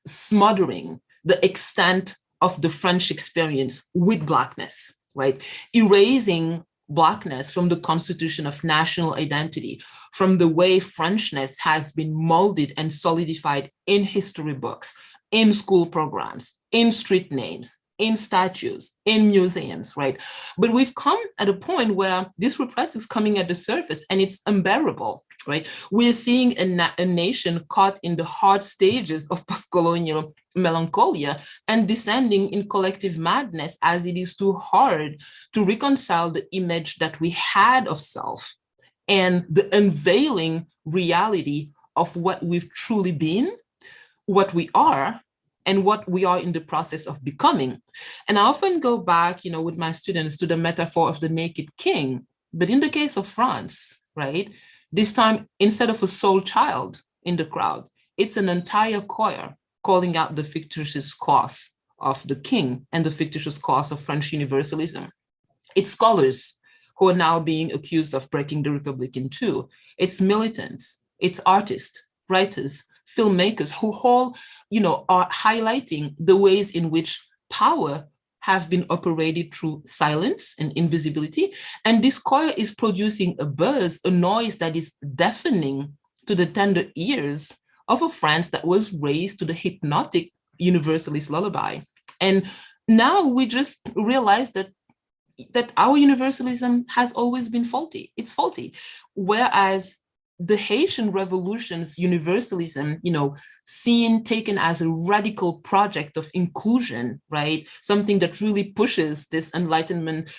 smothering the extent of the French experience with Blackness, right? Erasing Blackness from the constitution of national identity, from the way Frenchness has been molded and solidified in history books, in school programs, in street names, in statues, in museums, right? But we've come at a point where this repress is coming at the surface and it's unbearable, right? We're seeing a nation caught in the hard stages of post-colonial melancholia and descending in collective madness, as it is too hard to reconcile the image that we had of self and the unveiling reality of what we've truly been, what we are, and what we are in the process of becoming. And I often go back, with my students to the metaphor of the naked king. But in the case of France, right, this time, instead of a sole child in the crowd, it's an entire choir calling out the fictitious cause of the king and the fictitious cause of French universalism. It's scholars who are now being accused of breaking the Republic in two. It's militants, it's artists, writers, filmmakers who all, are highlighting the ways in which power have been operated through silence and invisibility. And this choir is producing a buzz, a noise that is deafening to the tender ears of a France that was raised to the hypnotic universalist lullaby. And now we just realize that our universalism has always been faulty. It's faulty. Whereas the Haitian revolution's universalism, taken as a radical project of inclusion, right? Something that really pushes this Enlightenment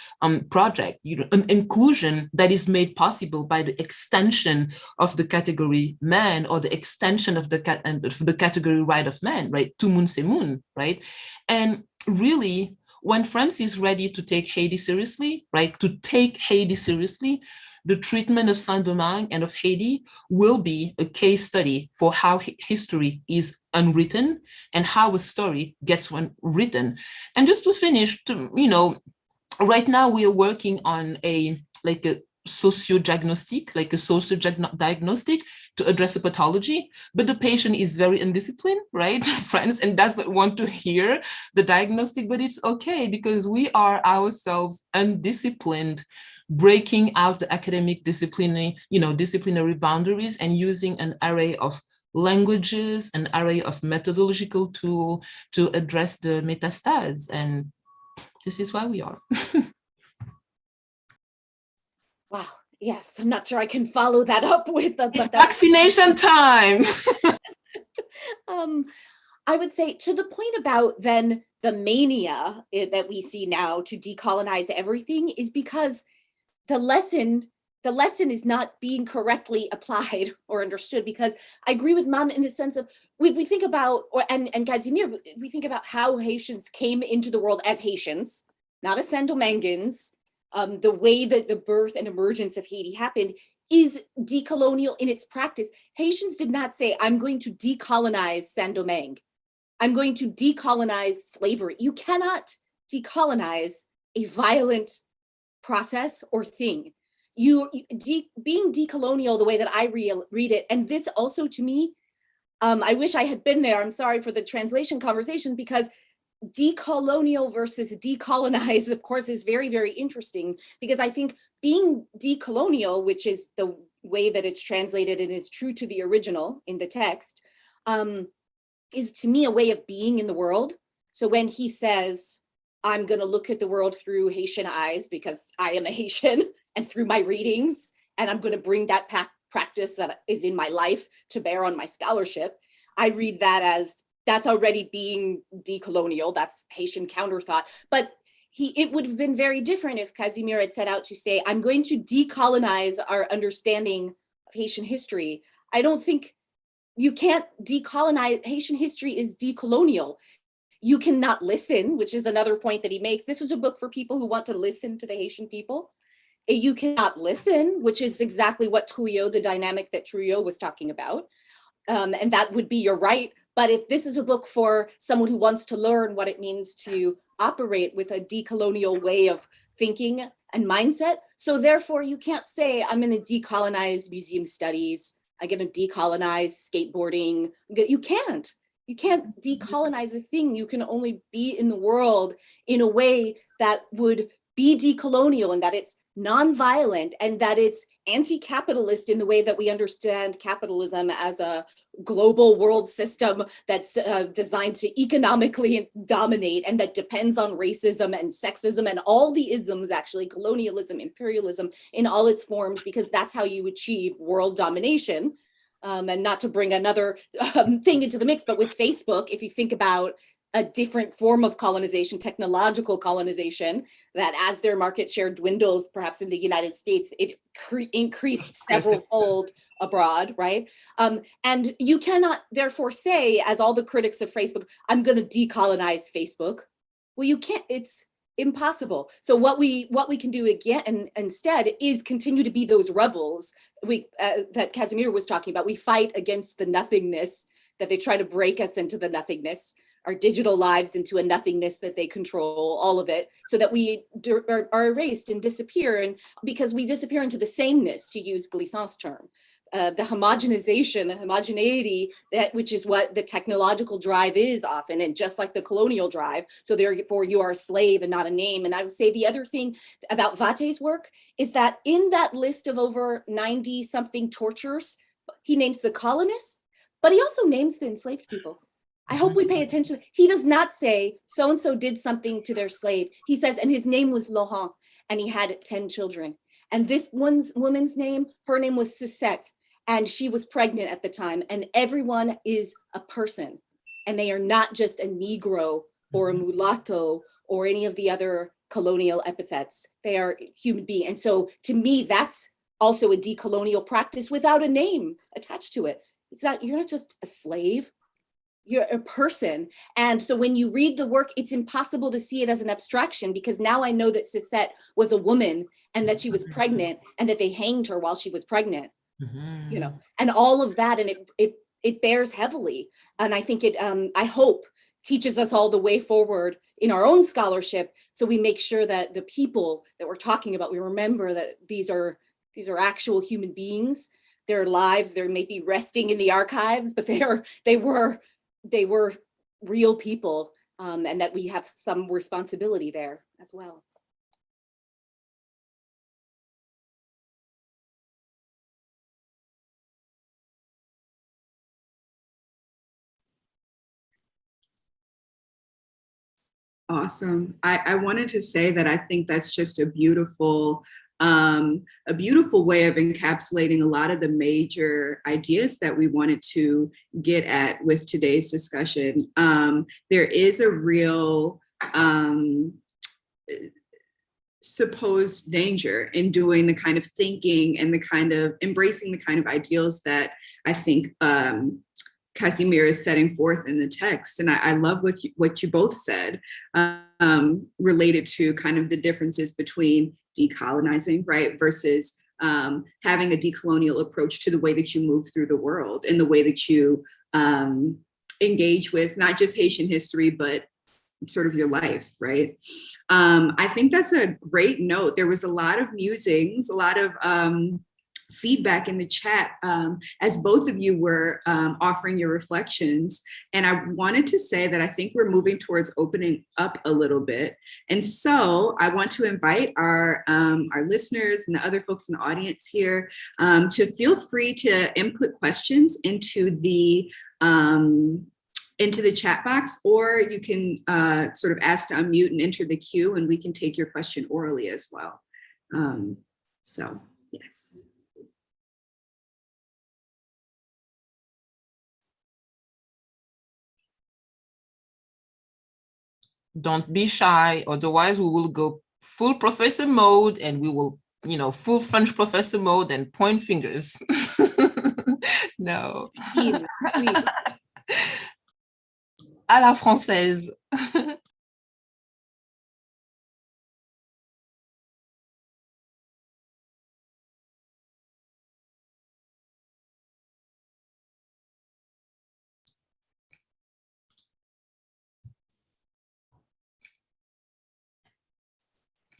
project, an inclusion that is made possible by the extension of the category man, or the extension of the category right of man, right? Tout moun c'est moun, right? And really, when France is ready to take Haiti seriously, right? To take Haiti seriously, the treatment of Saint-Domingue and of Haiti will be a case study for how history is unwritten and how a story gets written. And just to finish, right now we are working on a socio-diagnostic, to address the pathology, but the patient is very undisciplined, right, friends, and doesn't want to hear the diagnostic, but it's okay because we are ourselves undisciplined, breaking out the academic disciplinary boundaries and using an array of languages, an array of methodological tools to address the metastases. And this is why we are. Wow. Yes, I'm not sure I can follow that up with it's vaccination time. I would say, to the point about then the mania that we see now to decolonize everything, is because the lesson the lesson is not being correctly applied or understood, because I agree with Mame in the sense of, we think about, and Casimir, we think about how Haitians came into the world as Haitians, not as Saint-Dominguans. The way that the birth and emergence of Haiti happened is decolonial in its practice. Haitians did not say, I'm going to decolonize Saint-Domingue. I'm going to decolonize slavery. You cannot decolonize a violent process or thing. Being decolonial, the way that I read it, and this also to me, I wish I had been there. I'm sorry for the translation conversation, because decolonial versus decolonize, of course, is very, very interesting, because I think being decolonial, which is the way that it's translated and is true to the original in the text, is to me a way of being in the world. So when he says, I'm going to look at the world through Haitian eyes because I am a Haitian, and through my readings, and I'm going to bring that practice that is in my life to bear on my scholarship, I read that as that's already being decolonial. That's Haitian counterthought. But it would have been very different if Casimir had set out to say, I'm going to decolonize our understanding of Haitian history. I don't think you can't decolonize. Haitian history is decolonial. You cannot listen, which is another point that he makes. This is a book for people who want to listen to the Haitian people. You cannot listen, which is exactly what Trujillo, the dynamic that Trujillo was talking about. And that would be your right. But if this is a book for someone who wants to learn what it means to operate with a decolonial way of thinking and mindset, so therefore you can't say, I'm going to decolonize museum studies, I'm going to decolonize skateboarding. You can't decolonize a thing. You can only be in the world in a way that would be decolonial, and that it's nonviolent, and that it's anti-capitalist in the way that we understand capitalism as a global world system that's designed to economically dominate, and that depends on racism and sexism and all the isms, actually, colonialism, imperialism in all its forms, because that's how you achieve world domination. And not to bring another thing into the mix, but with Facebook, if you think about a different form of colonization, technological colonization, that as their market share dwindles, perhaps in the United States, it increased several-fold abroad, right? And you cannot therefore say, as all the critics of Facebook, I'm going to decolonize Facebook. Well, you can't, it's impossible. So what we can do again, and instead, is continue to be those rebels that Casimir was talking about. We fight against the nothingness, that they try to break us into the nothingness, our digital lives into a nothingness that they control, all of it, so that we are erased and disappear, and because we disappear into the sameness, to use Glissant's term, the homogenization, the homogeneity, which is what the technological drive is often, and just like the colonial drive, so therefore you are a slave and not a name. And I would say the other thing about Vate's work is that in that list of over 90 something tortures, he names the colonists, but he also names the enslaved people. I hope we pay attention. He does not say so-and-so did something to their slave. He says, and his name was Laurent, and he had 10 children. And this woman's name, her name was Suzette, and she was pregnant at the time. And everyone is a person, and they are not just a Negro or a mulatto or any of the other colonial epithets. They are human beings. And so to me, that's also a decolonial practice without a name attached to it. It's not, you're not just a slave. You're a person. And so when you read the work, it's impossible to see it as an abstraction, because now I know that Suzette was a woman and that she was pregnant and that they hanged her while she was pregnant, you know, and all of that. And it bears heavily. And I think it, I hope, teaches us all the way forward in our own scholarship. So we make sure that the people that we're talking about, we remember that these are actual human beings. Their lives, they may be resting in the archives, but they were real people, and that we have some responsibility there as well. Awesome. I wanted to say that I think that's just a beautiful way of encapsulating a lot of the major ideas that we wanted to get at with today's discussion. There is a real supposed danger in doing the kind of thinking and the kind of embracing the kind of ideals that I think Casimir is setting forth in the text. And I love what you both said related to kind of the differences between decolonizing, right, versus having a decolonial approach to the way that you move through the world and the way that you engage with not just Haitian history, but sort of your life, right? I think that's a great note. There was a lot of musings, a lot of feedback in the chat as both of you were offering your reflections. And I wanted to say that I think we're moving towards opening up a little bit. And so I want to invite our listeners and the other folks in the audience here to feel free to input questions into the chat box, or you can sort of ask to unmute and enter the queue, and we can take your question orally as well. So, yes. Don't be shy, otherwise we will go full professor mode and we will, full French professor mode and point fingers. No. À la française.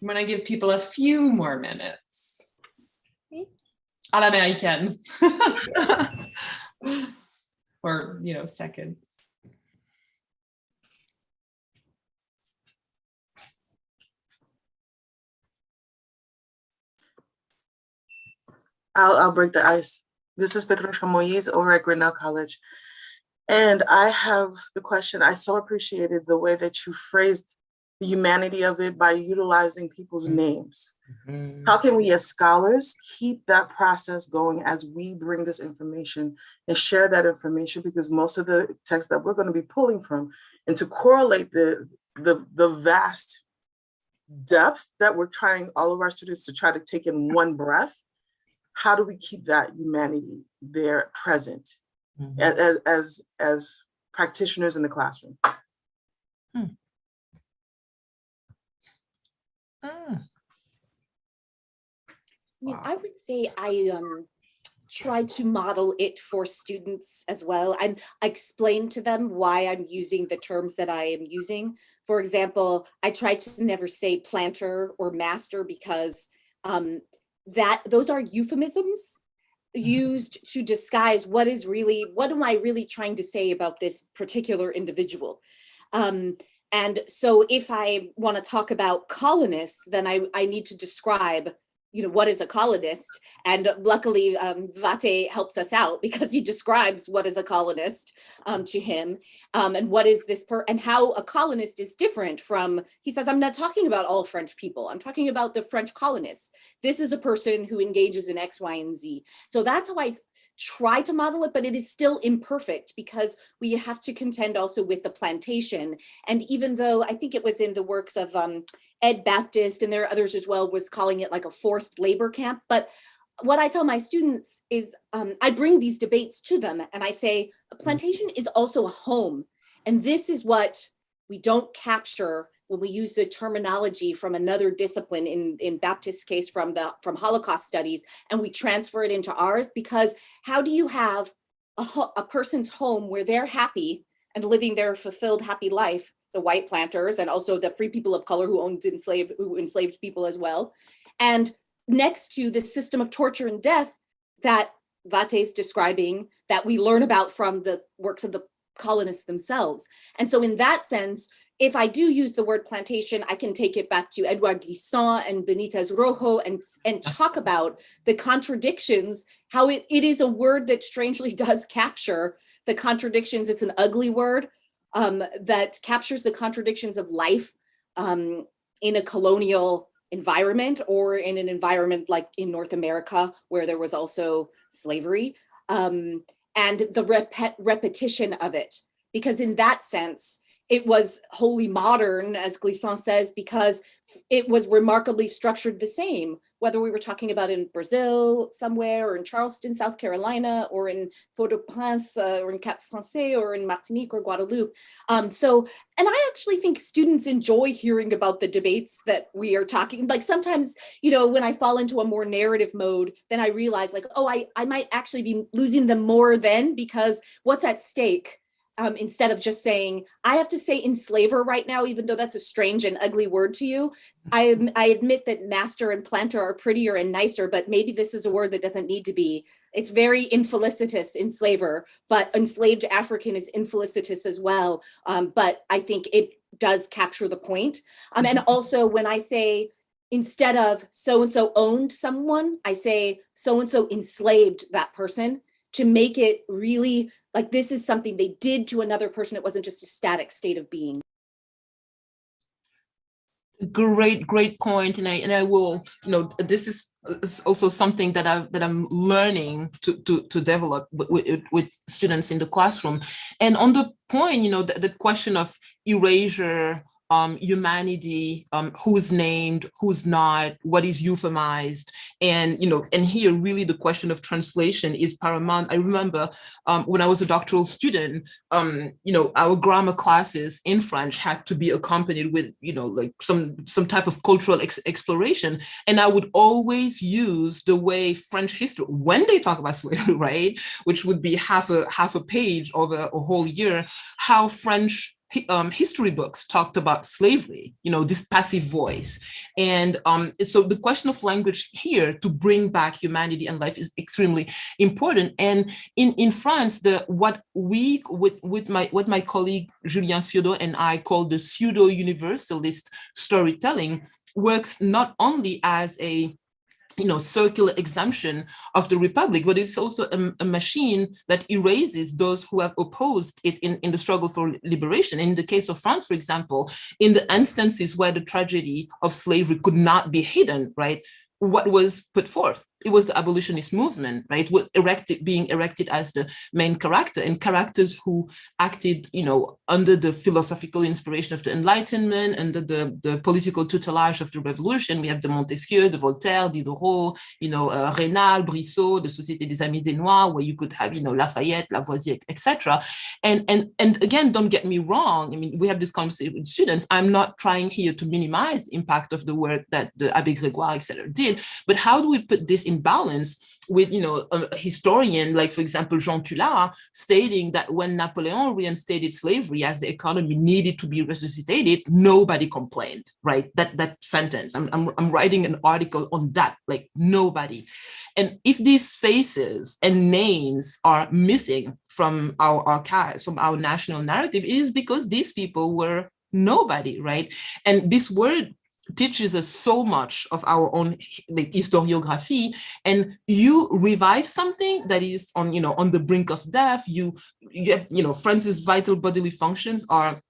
I'm going to give people a few more minutes. À l'américaine. Or, seconds. I'll break the ice. This is Petrushka Moise over at Grinnell College. And I have the question. I so appreciated the way that you phrased the humanity of it by utilizing people's names. Mm-hmm. How can we as scholars keep that process going as we bring this information and share that information? Because most of the text that we're going to be pulling from, and to correlate the vast depth that we're trying all of our students to try to take in one breath, how do we keep that humanity there present as practitioners in the classroom? I would say I try to model it for students as well. I explain to them why I'm using the terms that I am using. For example, I try to never say planter or master because those are euphemisms used to disguise what am I really trying to say about this particular individual. And so if I want to talk about colonists, then I need to describe, what is a colonist? And luckily, Vate helps us out because he describes what is a colonist to him, and what is this and how a colonist is different from, he says, I'm not talking about all French people. I'm talking about the French colonists. This is a person who engages in X, Y, and Z. So that's how I try to model it, but it is still imperfect because we have to contend also with the plantation. And even though I think it was in the works of Ed Baptist, and there are others as well, was calling it like a forced labor camp. But what I tell my students is I bring these debates to them and I say, a plantation is also a home. And this is what we don't capture when we use the terminology from another discipline, in Baptist's case from Holocaust studies, and we transfer it into ours. Because how do you have a person's home where they're happy and living their fulfilled, happy life, the white planters, and also the free people of color who enslaved people as well, and next to the system of torture and death that Vate's describing, that we learn about from the works of the colonists themselves. And so in that sense, if I do use the word plantation, I can take it back to Edouard Glissant and Benitez Rojo and talk about the contradictions, how it is a word that strangely does capture the contradictions. It's an ugly word that captures the contradictions of life in a colonial environment, or in an environment like in North America, where there was also slavery, and the repetition of it. Because in that sense, it was wholly modern, as Glissant says, because it was remarkably structured the same, whether we were talking about in Brazil somewhere, or in Charleston, South Carolina, or in Port-au-Prince, or in Cap Français, or in Martinique or Guadeloupe. And I actually think students enjoy hearing about the debates that we are talking. Like sometimes, when I fall into a more narrative mode, then I realize like, oh, I might actually be losing them more then, because what's at stake? Instead of just saying, I have to say enslaver right now, even though that's a strange and ugly word to you. I admit that master and planter are prettier and nicer, but maybe this is a word that doesn't need to be. It's very infelicitous, enslaver, but enslaved African is infelicitous as well. But I think it does capture the point. And also when I say, instead of so-and-so owned someone, I say so-and-so enslaved that person, to make it really like this is something they did to another person. It wasn't just a static state of being. Great point. And I will, this is also something that I'm learning to develop with students in the classroom. And on the point, the question of erasure, humanity, who's named, who's not, what is euphemized, and here really the question of translation is paramount. I remember when I was a doctoral student, our grammar classes in French had to be accompanied with like some type of cultural exploration, and I would always use the way French history, when they talk about slavery, right, which would be half a page over a whole year, how French history books talked about slavery, this passive voice. And so the question of language here to bring back humanity and life is extremely important. And in France, what my colleague Julien Ciodo and I call the pseudo-universalist storytelling works not only as a circular exemption of the Republic, but it's also a machine that erases those who have opposed it in the struggle for liberation. In the case of France, for example, in the instances where the tragedy of slavery could not be hidden, right, what was put forth? It was the abolitionist movement, right, being erected as the main character, and characters who acted, under the philosophical inspiration of the Enlightenment, under the political tutelage of the Revolution. We have the Montesquieu, the Voltaire, Diderot, Raynal, Brissot, the Société des Amis des Noirs, where you could have, Lafayette, Lavoisier, etc. And again, don't get me wrong. I mean, we have this conversation with students. I'm not trying here to minimize the impact of the work that the Abbé Grégoire, etc. did, but how do we put this in balance with, a historian like, for example, Jean Tullard, stating that when Napoleon reinstated slavery as the economy needed to be resuscitated, nobody complained, right? That sentence, I'm writing an article on that, like nobody. And if these faces and names are missing from our archives, from our national narrative, it is because these people were nobody, right? And this word teaches us so much of our own historiography, and you revive something that is on the brink of death. You have, France's vital bodily functions are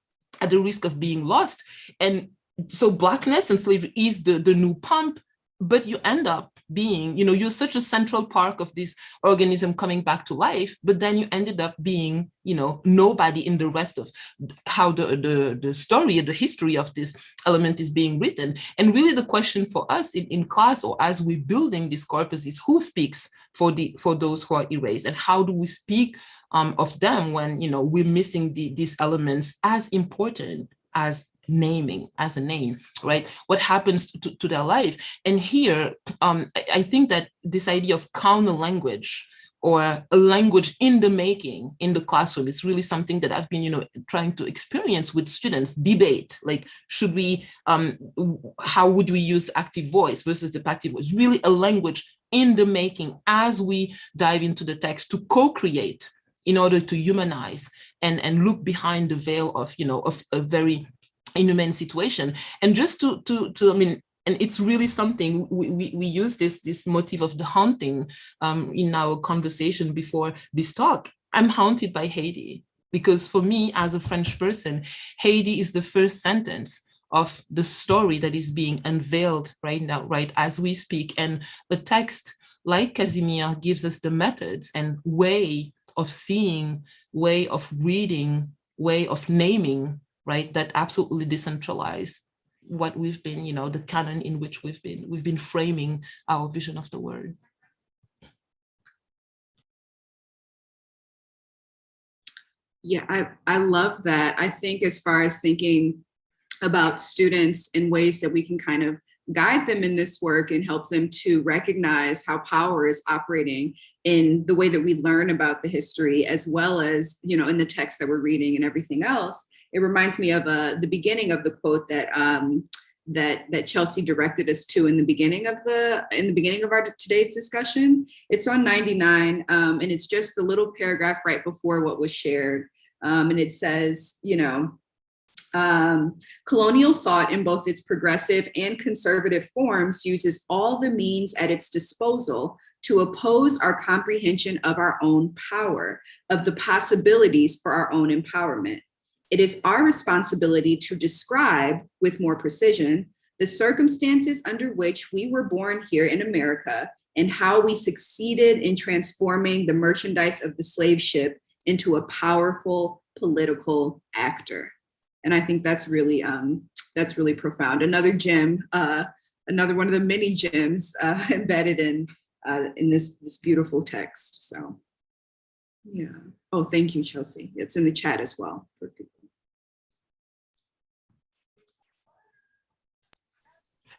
at the risk of being lost, and so Blackness and slavery is the new pump, but you end up being, you're such a central part of this organism coming back to life, but then you ended up being, nobody in the rest of how the story, the history of this element is being written. And really the question for us in class, or as we're building this corpus, is who speaks for those who are erased, and how do we speak of them when, we're missing these elements as important as naming, as a name, right? What happens to their life? And here, I think that this idea of counter language, or a language in the making in the classroom, it's really something that I've been, trying to experience with students, debate, like, should we, how would we use the active voice versus the passive voice? Really a language in the making as we dive into the text to co-create in order to humanize and look behind the veil of, of a very inhumane situation. And just to I mean, and it's really something we use this motif of the haunting in our conversation before this talk. I'm haunted by Haiti, because for me as a French person, Haiti is the first sentence of the story that is being unveiled right now, right as we speak. And a text like Casimir gives us the methods and way of seeing, way of reading, way of naming right, that absolutely decentralize what we've been, the canon in which we've been framing our vision of the word. Yeah, I love that. I think as far as thinking about students in ways that we can kind of guide them in this work and help them to recognize how power is operating in the way that we learn about the history, as well as, in the text that we're reading and everything else. It reminds me of the beginning of the quote that that Chelsea directed us to in the beginning of our today's discussion. It's on 99, and it's just the little paragraph right before what was shared. And it says, colonial thought in both its progressive and conservative forms uses all the means at its disposal to oppose our comprehension of our own power, of the possibilities for our own empowerment. It is our responsibility to describe with more precision the circumstances under which we were born here in America and how we succeeded in transforming the merchandise of the slave ship into a powerful political actor. And I think that's really profound. Another gem, another one of the many gems embedded in this beautiful text. So, yeah. Oh, thank you, Chelsea. It's in the chat as well for people.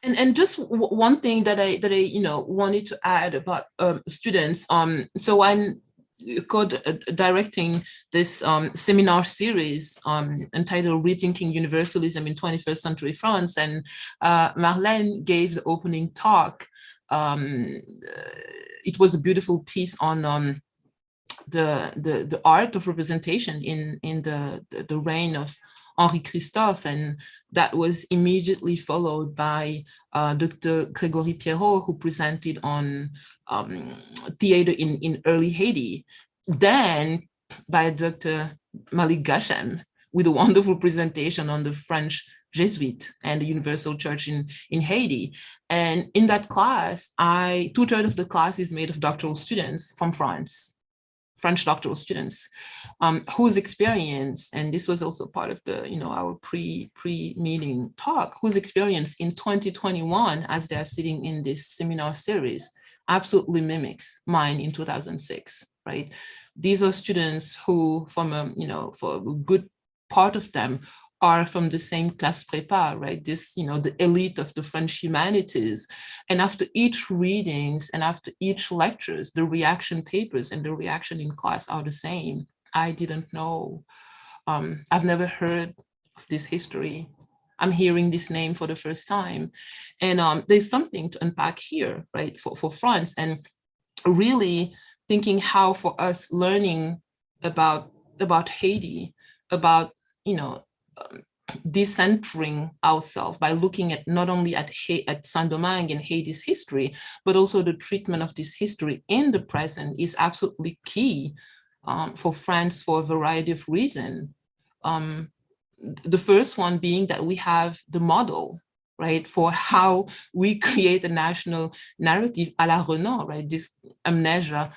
And just one thing that I wanted to add about students. So I'm co-directing this seminar series entitled Rethinking Universalism in 21st Century France, and Marlene gave the opening talk. It was a beautiful piece on the art of representation in the reign of Henri Christophe, and that was immediately followed by Dr. Grégory Pierrot, who presented on theater in early Haiti, then by Dr. Malik Gachem with a wonderful presentation on the French Jesuit and the Universal Church in Haiti. And in that class, 2/3 of the class is made of doctoral students from France. French doctoral students whose experience, and this was also part of the, our pre-meeting talk, whose experience in 2021, as they're sitting in this seminar series, absolutely mimics mine in 2006, right? These are students who, for a good part of them, are from the same class prépa, right? This, the elite of the French humanities. And after each readings and after each lectures, the reaction papers and the reaction in class are the same. I didn't know. I've never heard of this history. I'm hearing this name for the first time. And there's something to unpack here, right, for France, and really thinking how for us learning about Haiti, about, decentering ourselves by looking at not only at Saint-Domingue and Haiti's history, but also the treatment of this history in the present is absolutely key for France for a variety of reasons. The first one being that we have the model, right, for how we create a national narrative à la Renan, right, this amnesia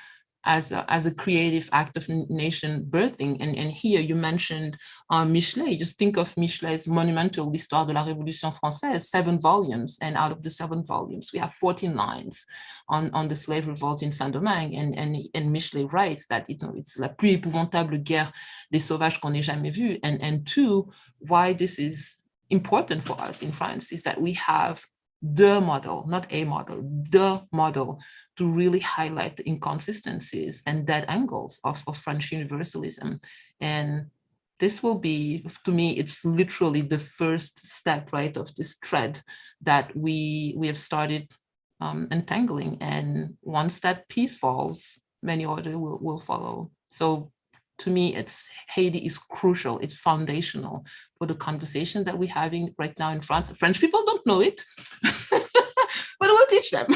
as a creative act of nation birthing. And here you mentioned Michelet. Just think of Michelet's monumental L'Histoire de la Révolution Française, 7 volumes. And out of the 7 volumes, we have 14 lines on the slave revolt in Saint-Domingue. And Michelet writes that it's la plus épouvantable guerre des sauvages qu'on ait jamais vue. And 2, why this is important for us in France is that we have the model, not a model, the model to really highlight the inconsistencies and dead angles of French universalism. And this will be, to me, it's literally the first step, right, of this thread that we have started untangling. And once that piece falls, many other will follow. So to me, Haiti is crucial, it's foundational for the conversation that we're having right now in France. French people don't know it, but we'll teach them.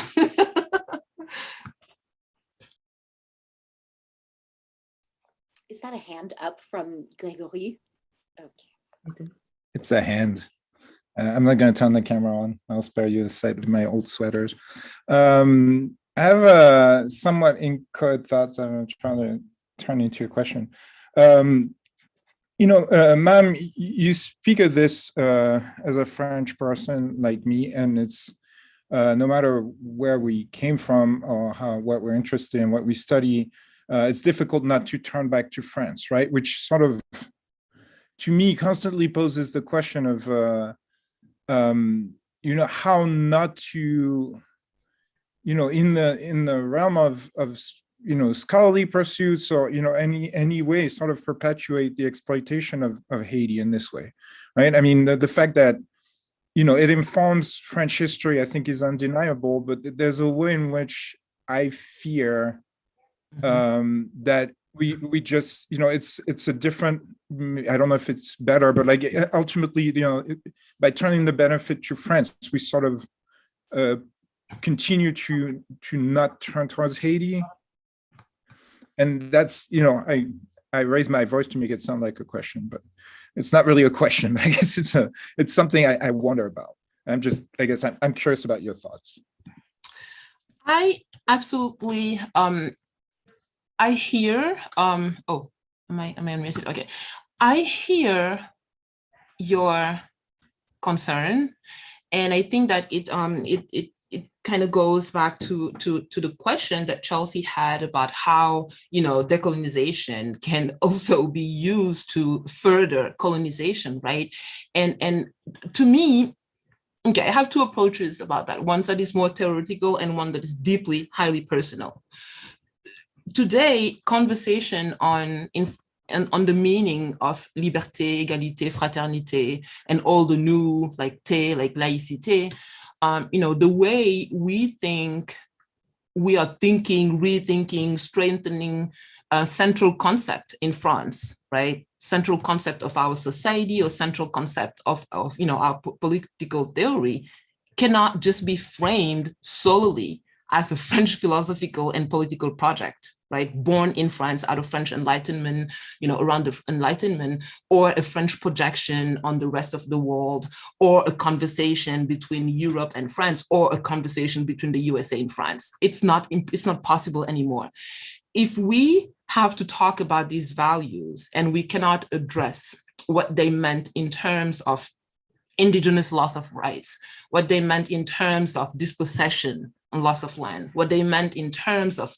Is that a hand up from Grégory? Okay. It's a hand. I'm not going to turn the camera on. I'll spare you the sight of my old sweaters. I have a somewhat inchoate thoughts I'm trying to turn into a question. Ma'am, you speak of this as a French person like me, and it's no matter where we came from or what we're interested in, what we study, it's difficult not to turn back to France, right? Which sort of, to me, constantly poses the question of, how not to, in the realm of scholarly pursuits or any way sort of perpetuate the exploitation of Haiti in this way, right? I mean, the fact that it informs French history, I think, is undeniable, but there's a way in which I fear that we just, it's a different, I don't know if it's better, but like ultimately, by turning the benefit to France, we sort of continue to not turn towards Haiti. And that's, I raise my voice to make it sound like a question, but it's not really a question. I guess it's something I wonder about. I'm curious about your thoughts. I absolutely, I hear, am I unmuted? Okay. I hear your concern. And I think that it kind of goes back to the question that Chelsea had about how, decolonization can also be used to further colonization, right? And to me, okay, I have two approaches about that. One that is more theoretical and one that is deeply, highly personal. Today, conversation on the meaning of liberté, égalité, fraternité, and all the new like laïcité, the way we think, we are thinking, rethinking, strengthening a central concept in France, right? Central concept of our society or central concept of our political theory cannot just be framed solely as a French philosophical and political project, right? Born in France out of French Enlightenment, around the Enlightenment, or a French projection on the rest of the world, or a conversation between Europe and France, or a conversation between the USA and France. It's not possible anymore. If we have to talk about these values and we cannot address what they meant in terms of indigenous loss of rights, what they meant in terms of dispossession and loss of land, what they meant in terms of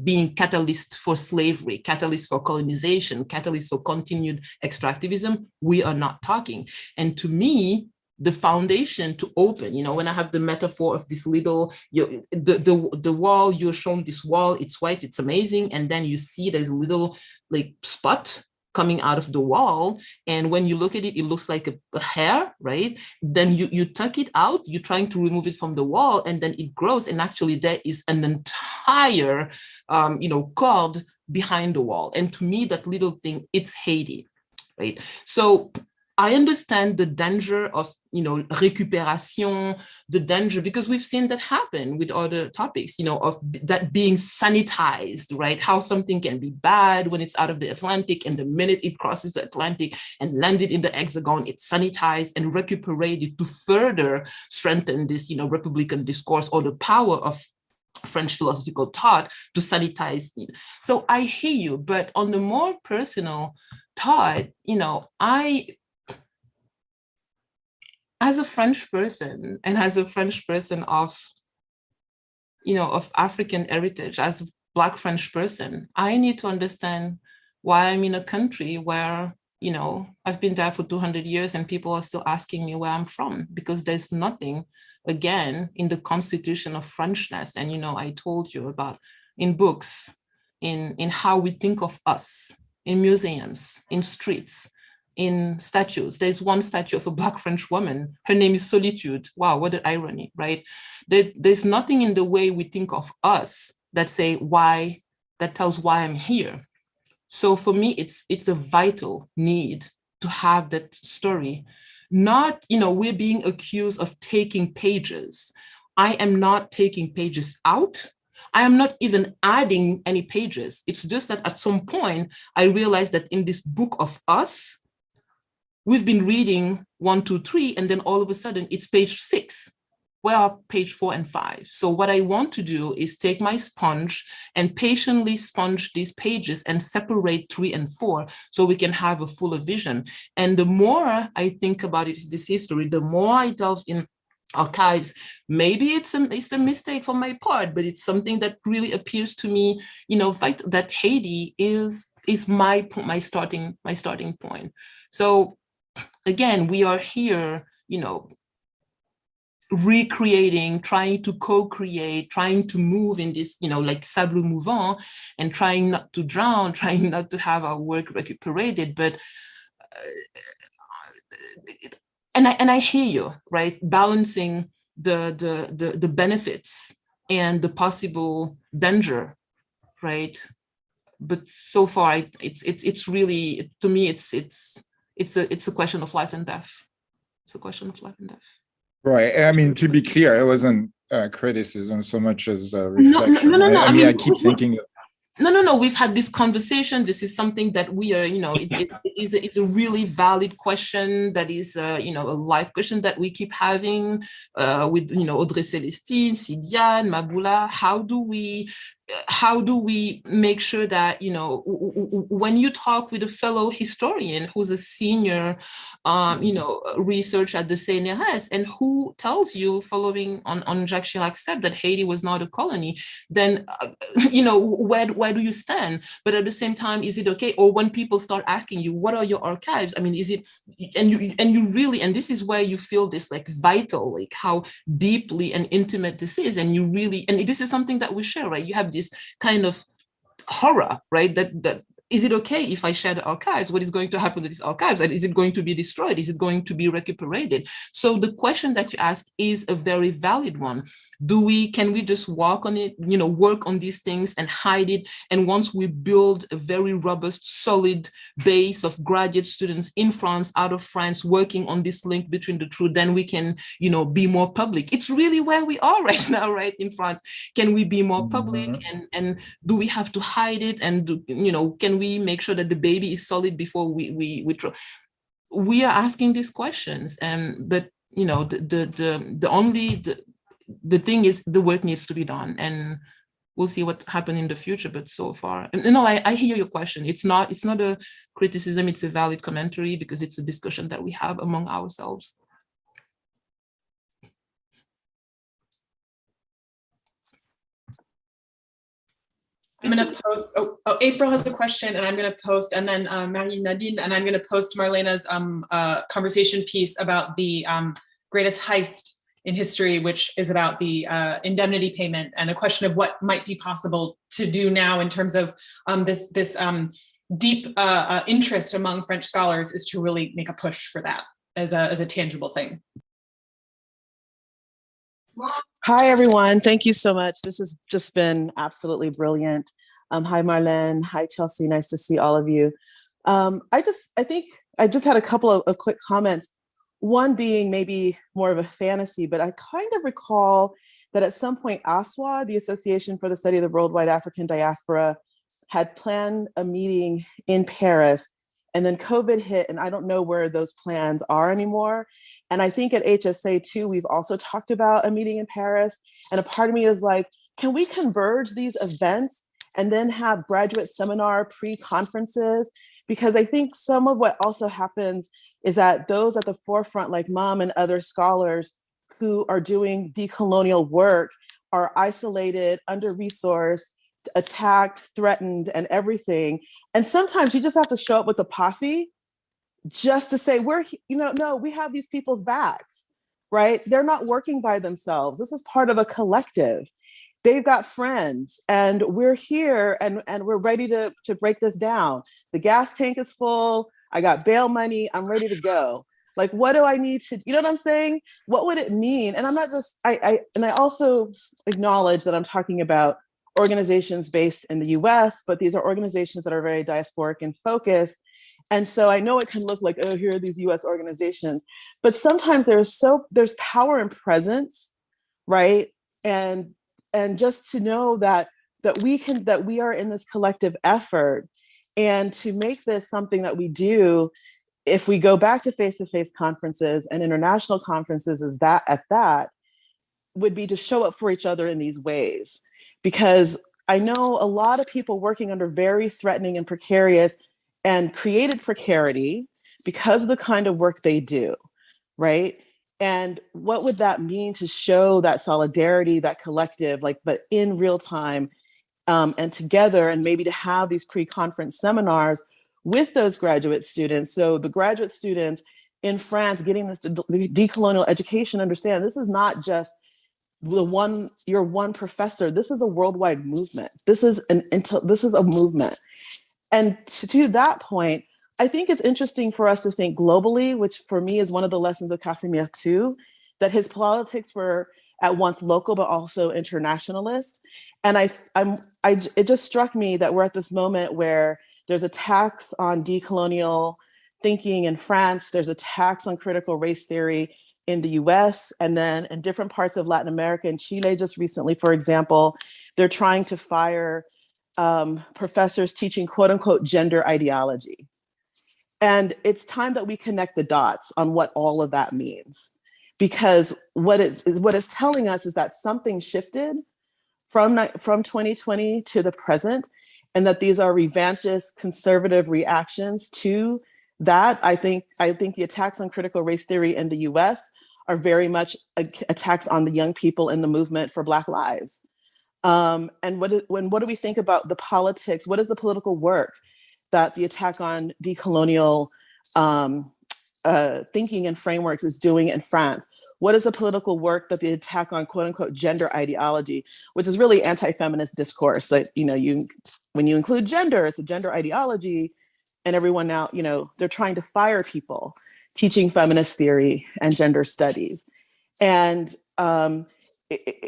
being catalyst for slavery, catalyst for colonization, catalyst for continued extractivism, we are not talking. And to me, the foundation to open, when I have the metaphor of this little, the wall, you're shown this wall, it's white, it's amazing. And then you see there's a little like spot coming out of the wall. And when you look at it, it looks like a hair, right? Then you tuck it out, you're trying to remove it from the wall, and then it grows. And actually there is an entire, cord behind the wall. And to me, that little thing, it's Haiti, right? So I understand the danger of, récupération, the danger, because we've seen that happen with other topics, of that being sanitized, right? How something can be bad when it's out of the Atlantic, and the minute it crosses the Atlantic and landed in the hexagon, it's sanitized and recuperated to further strengthen this, Republican discourse or the power of French philosophical thought to sanitize. So I hear you, but on the more personal thought, as a French person and as a French person of African heritage, as a Black French person, I need to understand why I'm in a country where, I've been there for 200 years and people are still asking me where I'm from, because there's nothing, again, in the constitution of Frenchness. And, I told you about in books, in how we think of us, in museums, in streets, in statues. There's one statue of a Black French woman. Her name is Solitude. Wow, what an irony, right? There's nothing in the way we think of us that tells why I'm here. So for me, it's a vital need to have that story. Not, we're being accused of taking pages. I am not taking pages out. I am not even adding any pages. It's just that at some point, I realized that in this book of us, we've been reading 1, 2, 3, and then all of a sudden it's page 6. where are page 4 and 5? So what I want to do is take my sponge and patiently sponge these pages and separate 3 and 4 so we can have a fuller vision. And the more I think about it, this history, the more I delve in archives. Maybe it's a mistake for my part, but it's something that really appears to me, that Haiti is my starting point. So again, we are here, recreating, trying to co-create, trying to move in this, like sable mouvant, and trying not to drown, trying not to have our work recuperated. But and I hear you, right? Balancing the benefits and the possible danger, right? But so far, it's really, to me, it's a question of life and death. It's a question of life and death. Right. I mean, to be clear, it wasn't criticism so much as reflection. No. I mean, I keep thinking. No. We've had this conversation. This is something that we are, it's a really valid question. That is, a life question that we keep having with, Audrey Celestine, Sidiane, Mabula. How do we make sure that, when you talk with a fellow historian who's a senior, research at the CNRS, and who tells you, following on Jacques Chirac's step, that Haiti was not a colony, then, where do you stand? But at the same time, is it okay? Or when people start asking you, what are your archives? I mean, is it, and you really, and this is where you feel this like vital, like how deeply and intimate this is. And you really, and this is something that we share, right? You have this kind of horror, right? That is it okay if I share the archives? What is going to happen to these archives? And is it going to be destroyed? Is it going to be recuperated? So the question that you ask is a very valid one. Can we just work on it, work on these things and hide it? And once we build a very robust, solid base of graduate students in France, out of France, working on this link between the two, then we can, be more public. It's really where we are right now, right, in France. Can we be more public? And do we have to hide it? And, can we make sure that the baby is solid before we are asking these questions? But, the thing is, the work needs to be done, and we'll see what happens in the future. But so far, I hear your question. It's not a criticism, it's a valid commentary, because it's a discussion that we have among ourselves. I'm going to post, April has a question, and I'm going to post, and then Nadine, and I'm going to post Marlene's conversation piece about the greatest heist in history, which is about the indemnity payment, and a question of what might be possible to do now in terms of this deep interest among French scholars is to really make a push for that as a tangible thing. Hi, everyone. Thank you so much. This has just been absolutely brilliant. Hi, Marlene. Hi, Chelsea. Nice to see all of you. I think I just had a couple of quick comments. One being maybe more of a fantasy, but I kind of recall that at some point ASWA, the Association for the Study of the Worldwide African Diaspora, had planned a meeting in Paris, and then COVID hit, and I don't know where those plans are anymore. And I think at HSA too, we've also talked about a meeting in Paris, and a part of me is like, can we converge these events and then have graduate seminar pre-conferences? Because I think some of what also happens is that those at the forefront, like Mom and other scholars who are doing decolonial work, are isolated, under-resourced, attacked, threatened, and everything. And sometimes you just have to show up with a posse just to say, no, we have these people's backs, right? They're not working by themselves. This is part of a collective. They've got friends, and we're here, and we're ready to break this down. The gas tank is full. I got bail money. I'm ready to go. Like, what do I need to, you know what I'm saying? What would it mean? And I'm not just, I also acknowledge that I'm talking about organizations based in the US, but these are organizations that are very diasporic in focus. And so I know it can look like, oh, here are these US organizations, but sometimes there's power in presence, right? And just to know that we are in this collective effort, and to make this something that we do, if we go back to face-to-face conferences and international conferences, is that would be to show up for each other in these ways, because I know a lot of people working under very threatening and precarious and created precarity because of the kind of work they do, right? And what would that mean to show that solidarity, that collective, like, but in real time, and together, and maybe to have these pre-conference seminars with those graduate students. So the graduate students in France getting this decolonial education, understand this is not just your one professor. This is a worldwide movement. This is a movement. And to that point, I think it's interesting for us to think globally, which for me is one of the lessons of Casimir too, that his politics were at once local but also internationalist. And it just struck me that we're at this moment where there's attacks on decolonial thinking in France, there's attacks on critical race theory in the US, and then in different parts of Latin America and Chile just recently, for example, they're trying to fire professors teaching quote unquote gender ideology. And it's time that we connect the dots on what all of that means. Because what it's telling us is that something shifted from 2020 to the present, and that these are revanchist conservative reactions to that. I think the attacks on critical race theory in the US are very much attacks on the young people in the movement for Black lives. And what do we think about the politics? What is the political work that the attack on decolonial thinking and frameworks is doing in France? What is the political work that the attack on quote unquote gender ideology, which is really anti-feminist discourse, that, when you include gender, it's a gender ideology, and everyone now, they're trying to fire people teaching feminist theory and gender studies. And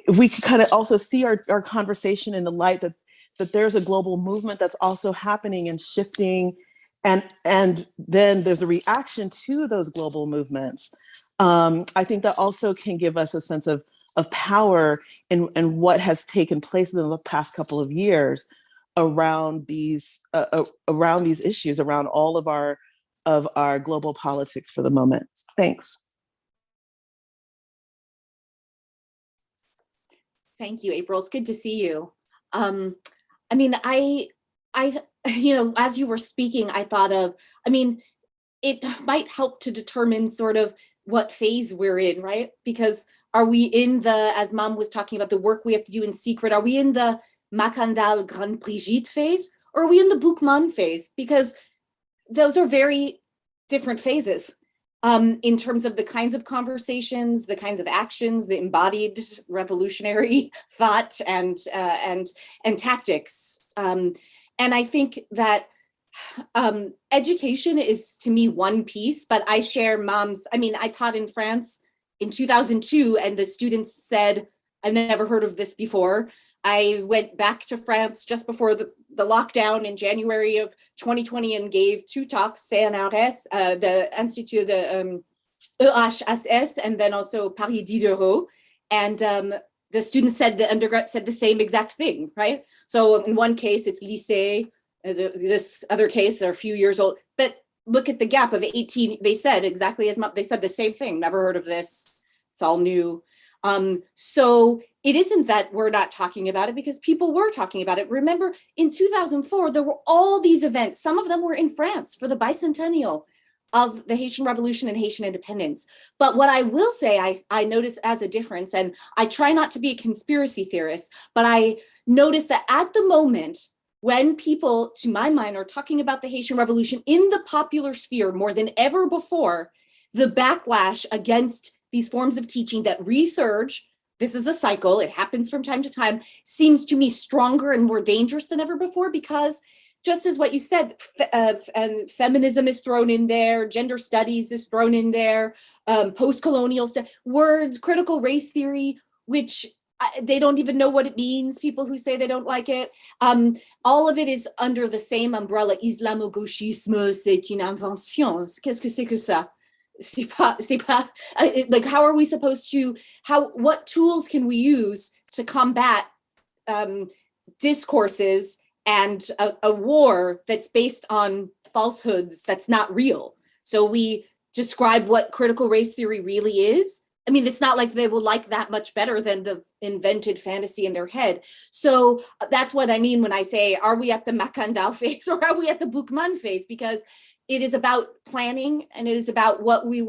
we can kind of also see our conversation in the light that there's a global movement that's also happening and shifting. And then there's a reaction to those global movements. I think that also can give us a sense of power in what has taken place in the past couple of years around these issues, around all of our global politics for the moment. Thanks. Thank you, April. It's good to see you. I as you were speaking, I thought of, it might help to determine sort of what phase we're in, right? Because are we in the, as Mom was talking about, the work we have to do in secret, are we in the Macandal Grande Brigitte phase, or are we in the Boukman phase? Because those are very different phases in terms of the kinds of conversations, the kinds of actions, the embodied revolutionary thought and tactics. And I think that education is, to me, one piece, but I share Mom's, I taught in France in 2002, and the students said, I've never heard of this before. I went back to France just before the lockdown in January of 2020 and gave 2 talks, CNRS, the Institut de EHSS, and then also Paris Diderot. And the students said, the undergrad said the same exact thing, right? So in one case, it's lycée. This other case, they're a few years old. But look at the gap of 18. They said exactly as much. They said the same thing. Never heard of this. It's all new. So it isn't that we're not talking about it, because people were talking about it. Remember, in 2004, there were all these events. Some of them were in France for the bicentennial of the Haitian Revolution and Haitian independence. But what I will say, I notice as a difference, and I try not to be a conspiracy theorist, but I notice that at the moment, when people, to my mind, are talking about the Haitian Revolution in the popular sphere more than ever before, the backlash against these forms of teaching that resurge, this is a cycle, it happens from time to time, seems to me stronger and more dangerous than ever before, because just as what you said, and feminism is thrown in there, gender studies is thrown in there, post-colonial words, critical race theory, which they don't even know what it means, people who say they don't like it. All of it is under the same umbrella. Islamo-gauchisme, c'est une invention. Qu'est-ce que c'est que ça? C'est pas, like, how are we supposed to, what tools can we use to combat discourses and a war that's based on falsehoods that's not real? So we describe what critical race theory really is, I mean, it's not like they will like that much better than the invented fantasy in their head. So that's what I mean when I say, are we at the Macandal phase or are we at the Boukman phase? Because it is about planning and it is about what we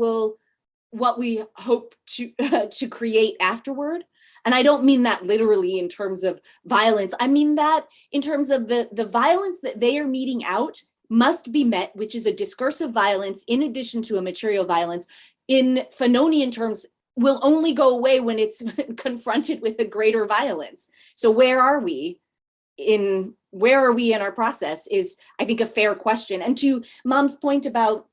hope to to create afterward. And I don't mean that literally in terms of violence. I mean that in terms of the violence that they are meting out must be met, which is a discursive violence in addition to a material violence. In Fanonian terms, will only go away when it's confronted with a greater violence. So where are we in our process is, I think, a fair question. And to Mom's point about,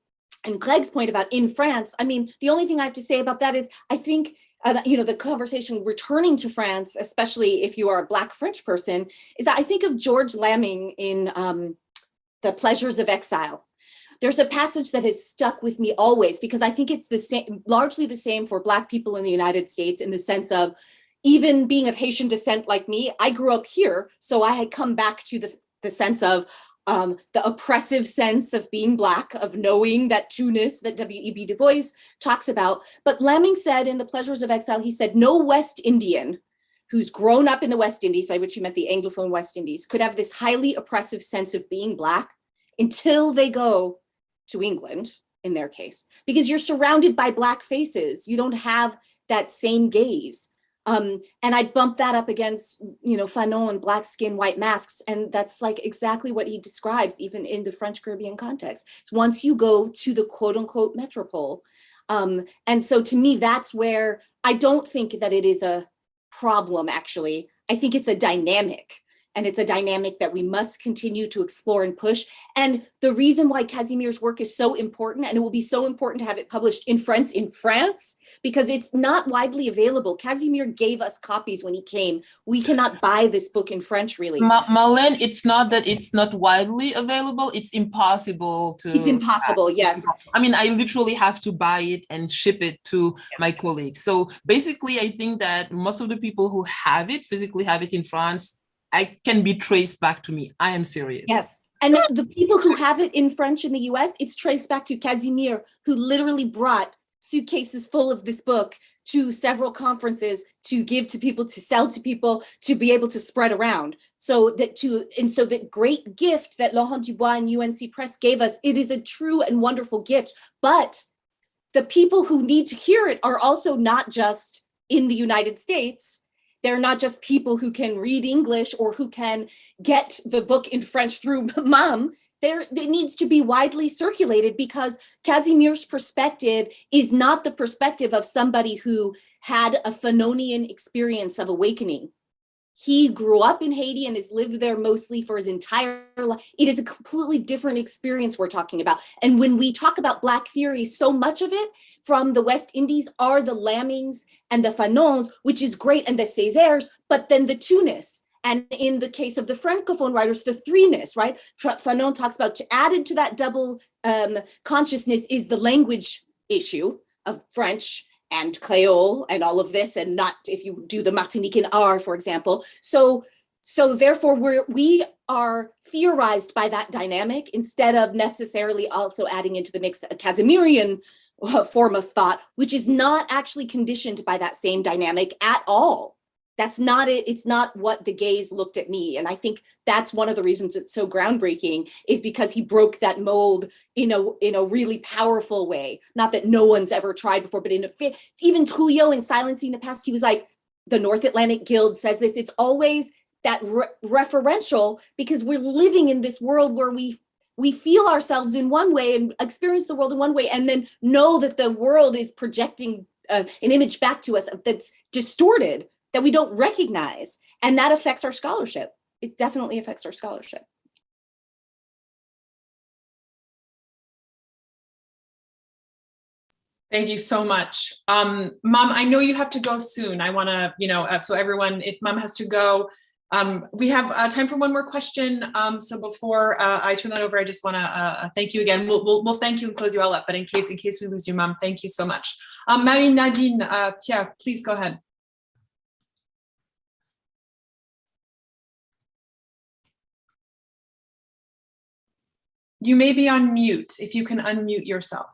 and Greg's point about in France, I mean, the only thing I have to say about that is, I think, the conversation returning to France, especially if you are a Black French person, is that I think of George Lamming in The Pleasures of Exile. There's a passage that has stuck with me always, because I think it's the same, largely the same for Black people in the United States, in the sense of, even being of Haitian descent like me, I grew up here, so I had come back to the sense of the oppressive sense of being Black, of knowing that two-ness that W.E.B. Du Bois talks about. But Lamming said in The Pleasures of Exile, he said, no West Indian who's grown up in the West Indies, by which he meant the Anglophone West Indies, could have this highly oppressive sense of being Black until they go to England, in their case, because you're surrounded by Black faces. You don't have that same gaze. And I'd bump that up against, Fanon and Black skin, white masks. And that's like exactly what he describes, even in the French Caribbean context. Once you go to the quote unquote metropole. And so to me, that's where I don't think that it is a problem, actually. I think it's a dynamic. And it's a dynamic that we must continue to explore and push. And the reason why Casimir's work is so important, and it will be so important to have it published in France, because it's not widely available. Casimir gave us copies when he came. We cannot buy this book in French, really. Marlene, it's not that it's not widely available, it's impossible to... It's impossible, yes. I mean, I literally have to buy it and ship it to my colleagues. So basically, I think that most of the people who have it, physically have it in France, I can be traced back to me. I am serious. Yes. And the people who have it in French in the US, it's traced back to Casimir, who literally brought suitcases full of this book to several conferences to give to people, to sell to people, to be able to spread around. So that great gift that Laurent Dubois and UNC Press gave us, it is a true and wonderful gift. But the people who need to hear it are also not just in the United States. They're not just people who can read English or who can get the book in French through Mom. It needs to be widely circulated, because Casimir's perspective is not the perspective of somebody who had a Fanonian experience of awakening. He grew up in Haiti and has lived there mostly for his entire life. It is a completely different experience we're talking about. And when we talk about Black theory, so much of it from the West Indies are the Lammings and the Fanons, which is great, and the Césaires, but then the two-ness. And in the case of the Francophone writers, the three-ness, right? Fanon talks about, added to that double consciousness is the language issue of French and Creole and all of this, and not if you do the Martinican R, for example. So therefore we are theorized by that dynamic instead of necessarily also adding into the mix a Casimirian form of thought, which is not actually conditioned by that same dynamic at all. That's not it. It's not what the gaze looked at me. And I think that's one of the reasons it's so groundbreaking, is because he broke that mold in a really powerful way. Not that no one's ever tried before, but even Trujillo in Silencing the Past, he was like, the North Atlantic Guild says this. It's always that referential, because we're living in this world where we feel ourselves in one way and experience the world in one way, and then know that the world is projecting an image back to us that's distorted, that we don't recognize. And that affects our scholarship. It definitely affects our scholarship. Thank you so much. Mom, I know you have to go soon. I want to, so everyone, if Mom has to go, we have time for one more question. So before I turn that over, I just want to thank you again. We'll thank you and close you all up, but in case we lose you, Mom, thank you so much. Marie Nadine, Pierre, please go ahead. You may be on mute, if you can unmute yourself.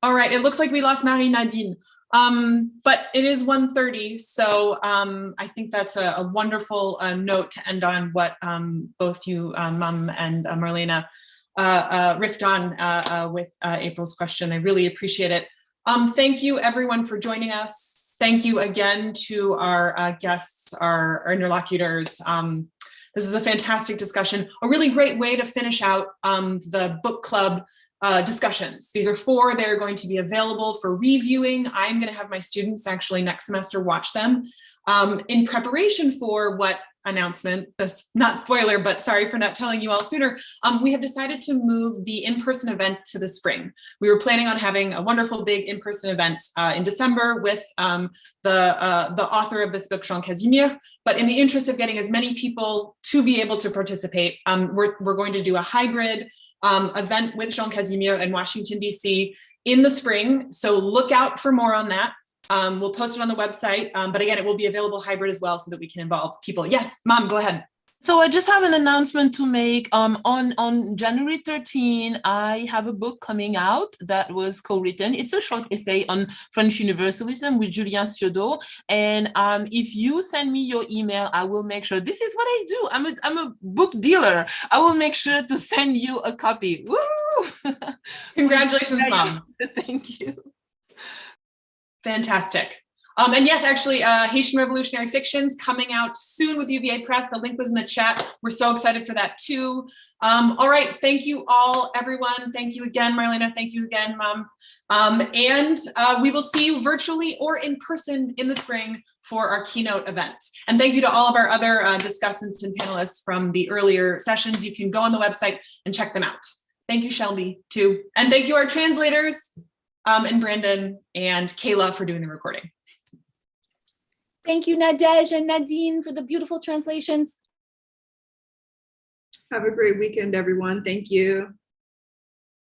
All right, it looks like we lost Marie Nadine. But it is 1:30, so I think that's a wonderful note to end on what both you, Mame and Marlene, riffed on with April's question. I really appreciate it. Thank you everyone for joining us. Thank you again to our guests, our interlocutors. This is a fantastic discussion, a really great way to finish out the book club discussions. These are 4. They're going to be available for reviewing. I'm going to have my students actually next semester watch them in preparation for what announcement, this not spoiler, but sorry for not telling you all sooner. We have decided to move the in-person event to the spring. We were planning on having a wonderful big in-person event in December with the author of this book, Jean Casimir. But in the interest of getting as many people to be able to participate, we're going to do a hybrid event with Jean Casimir in Washington, D.C. in the spring. So look out for more on that. We'll post it on the website, but again, it will be available hybrid as well so that we can involve people. Yes, Mom, go ahead. So I just have an announcement to make. On January 13, I have a book coming out that was co-written. It's a short essay on French universalism with Julien Ciodo. And if you send me your email, I will make sure. This is what I do. I'm a book dealer. I will make sure to send you a copy. Woo! Congratulations, Mom. Thank you. Fantastic. And yes, actually, Haitian Revolutionary Fictions coming out soon with UVA Press. The link was in the chat. We're so excited for that too. All right, thank you all, everyone. Thank you again, Marlene. Thank you again, Mom. And we will see you virtually or in person in the spring for our keynote event. And thank you to all of our other discussants and panelists from the earlier sessions. You can go on the website and check them out. Thank you, Shelby, too. And thank you, our translators, and Brandon and Kayla for doing the recording. Thank you, Nadej and Nadine, for the beautiful translations. Have a great weekend, everyone. Thank you.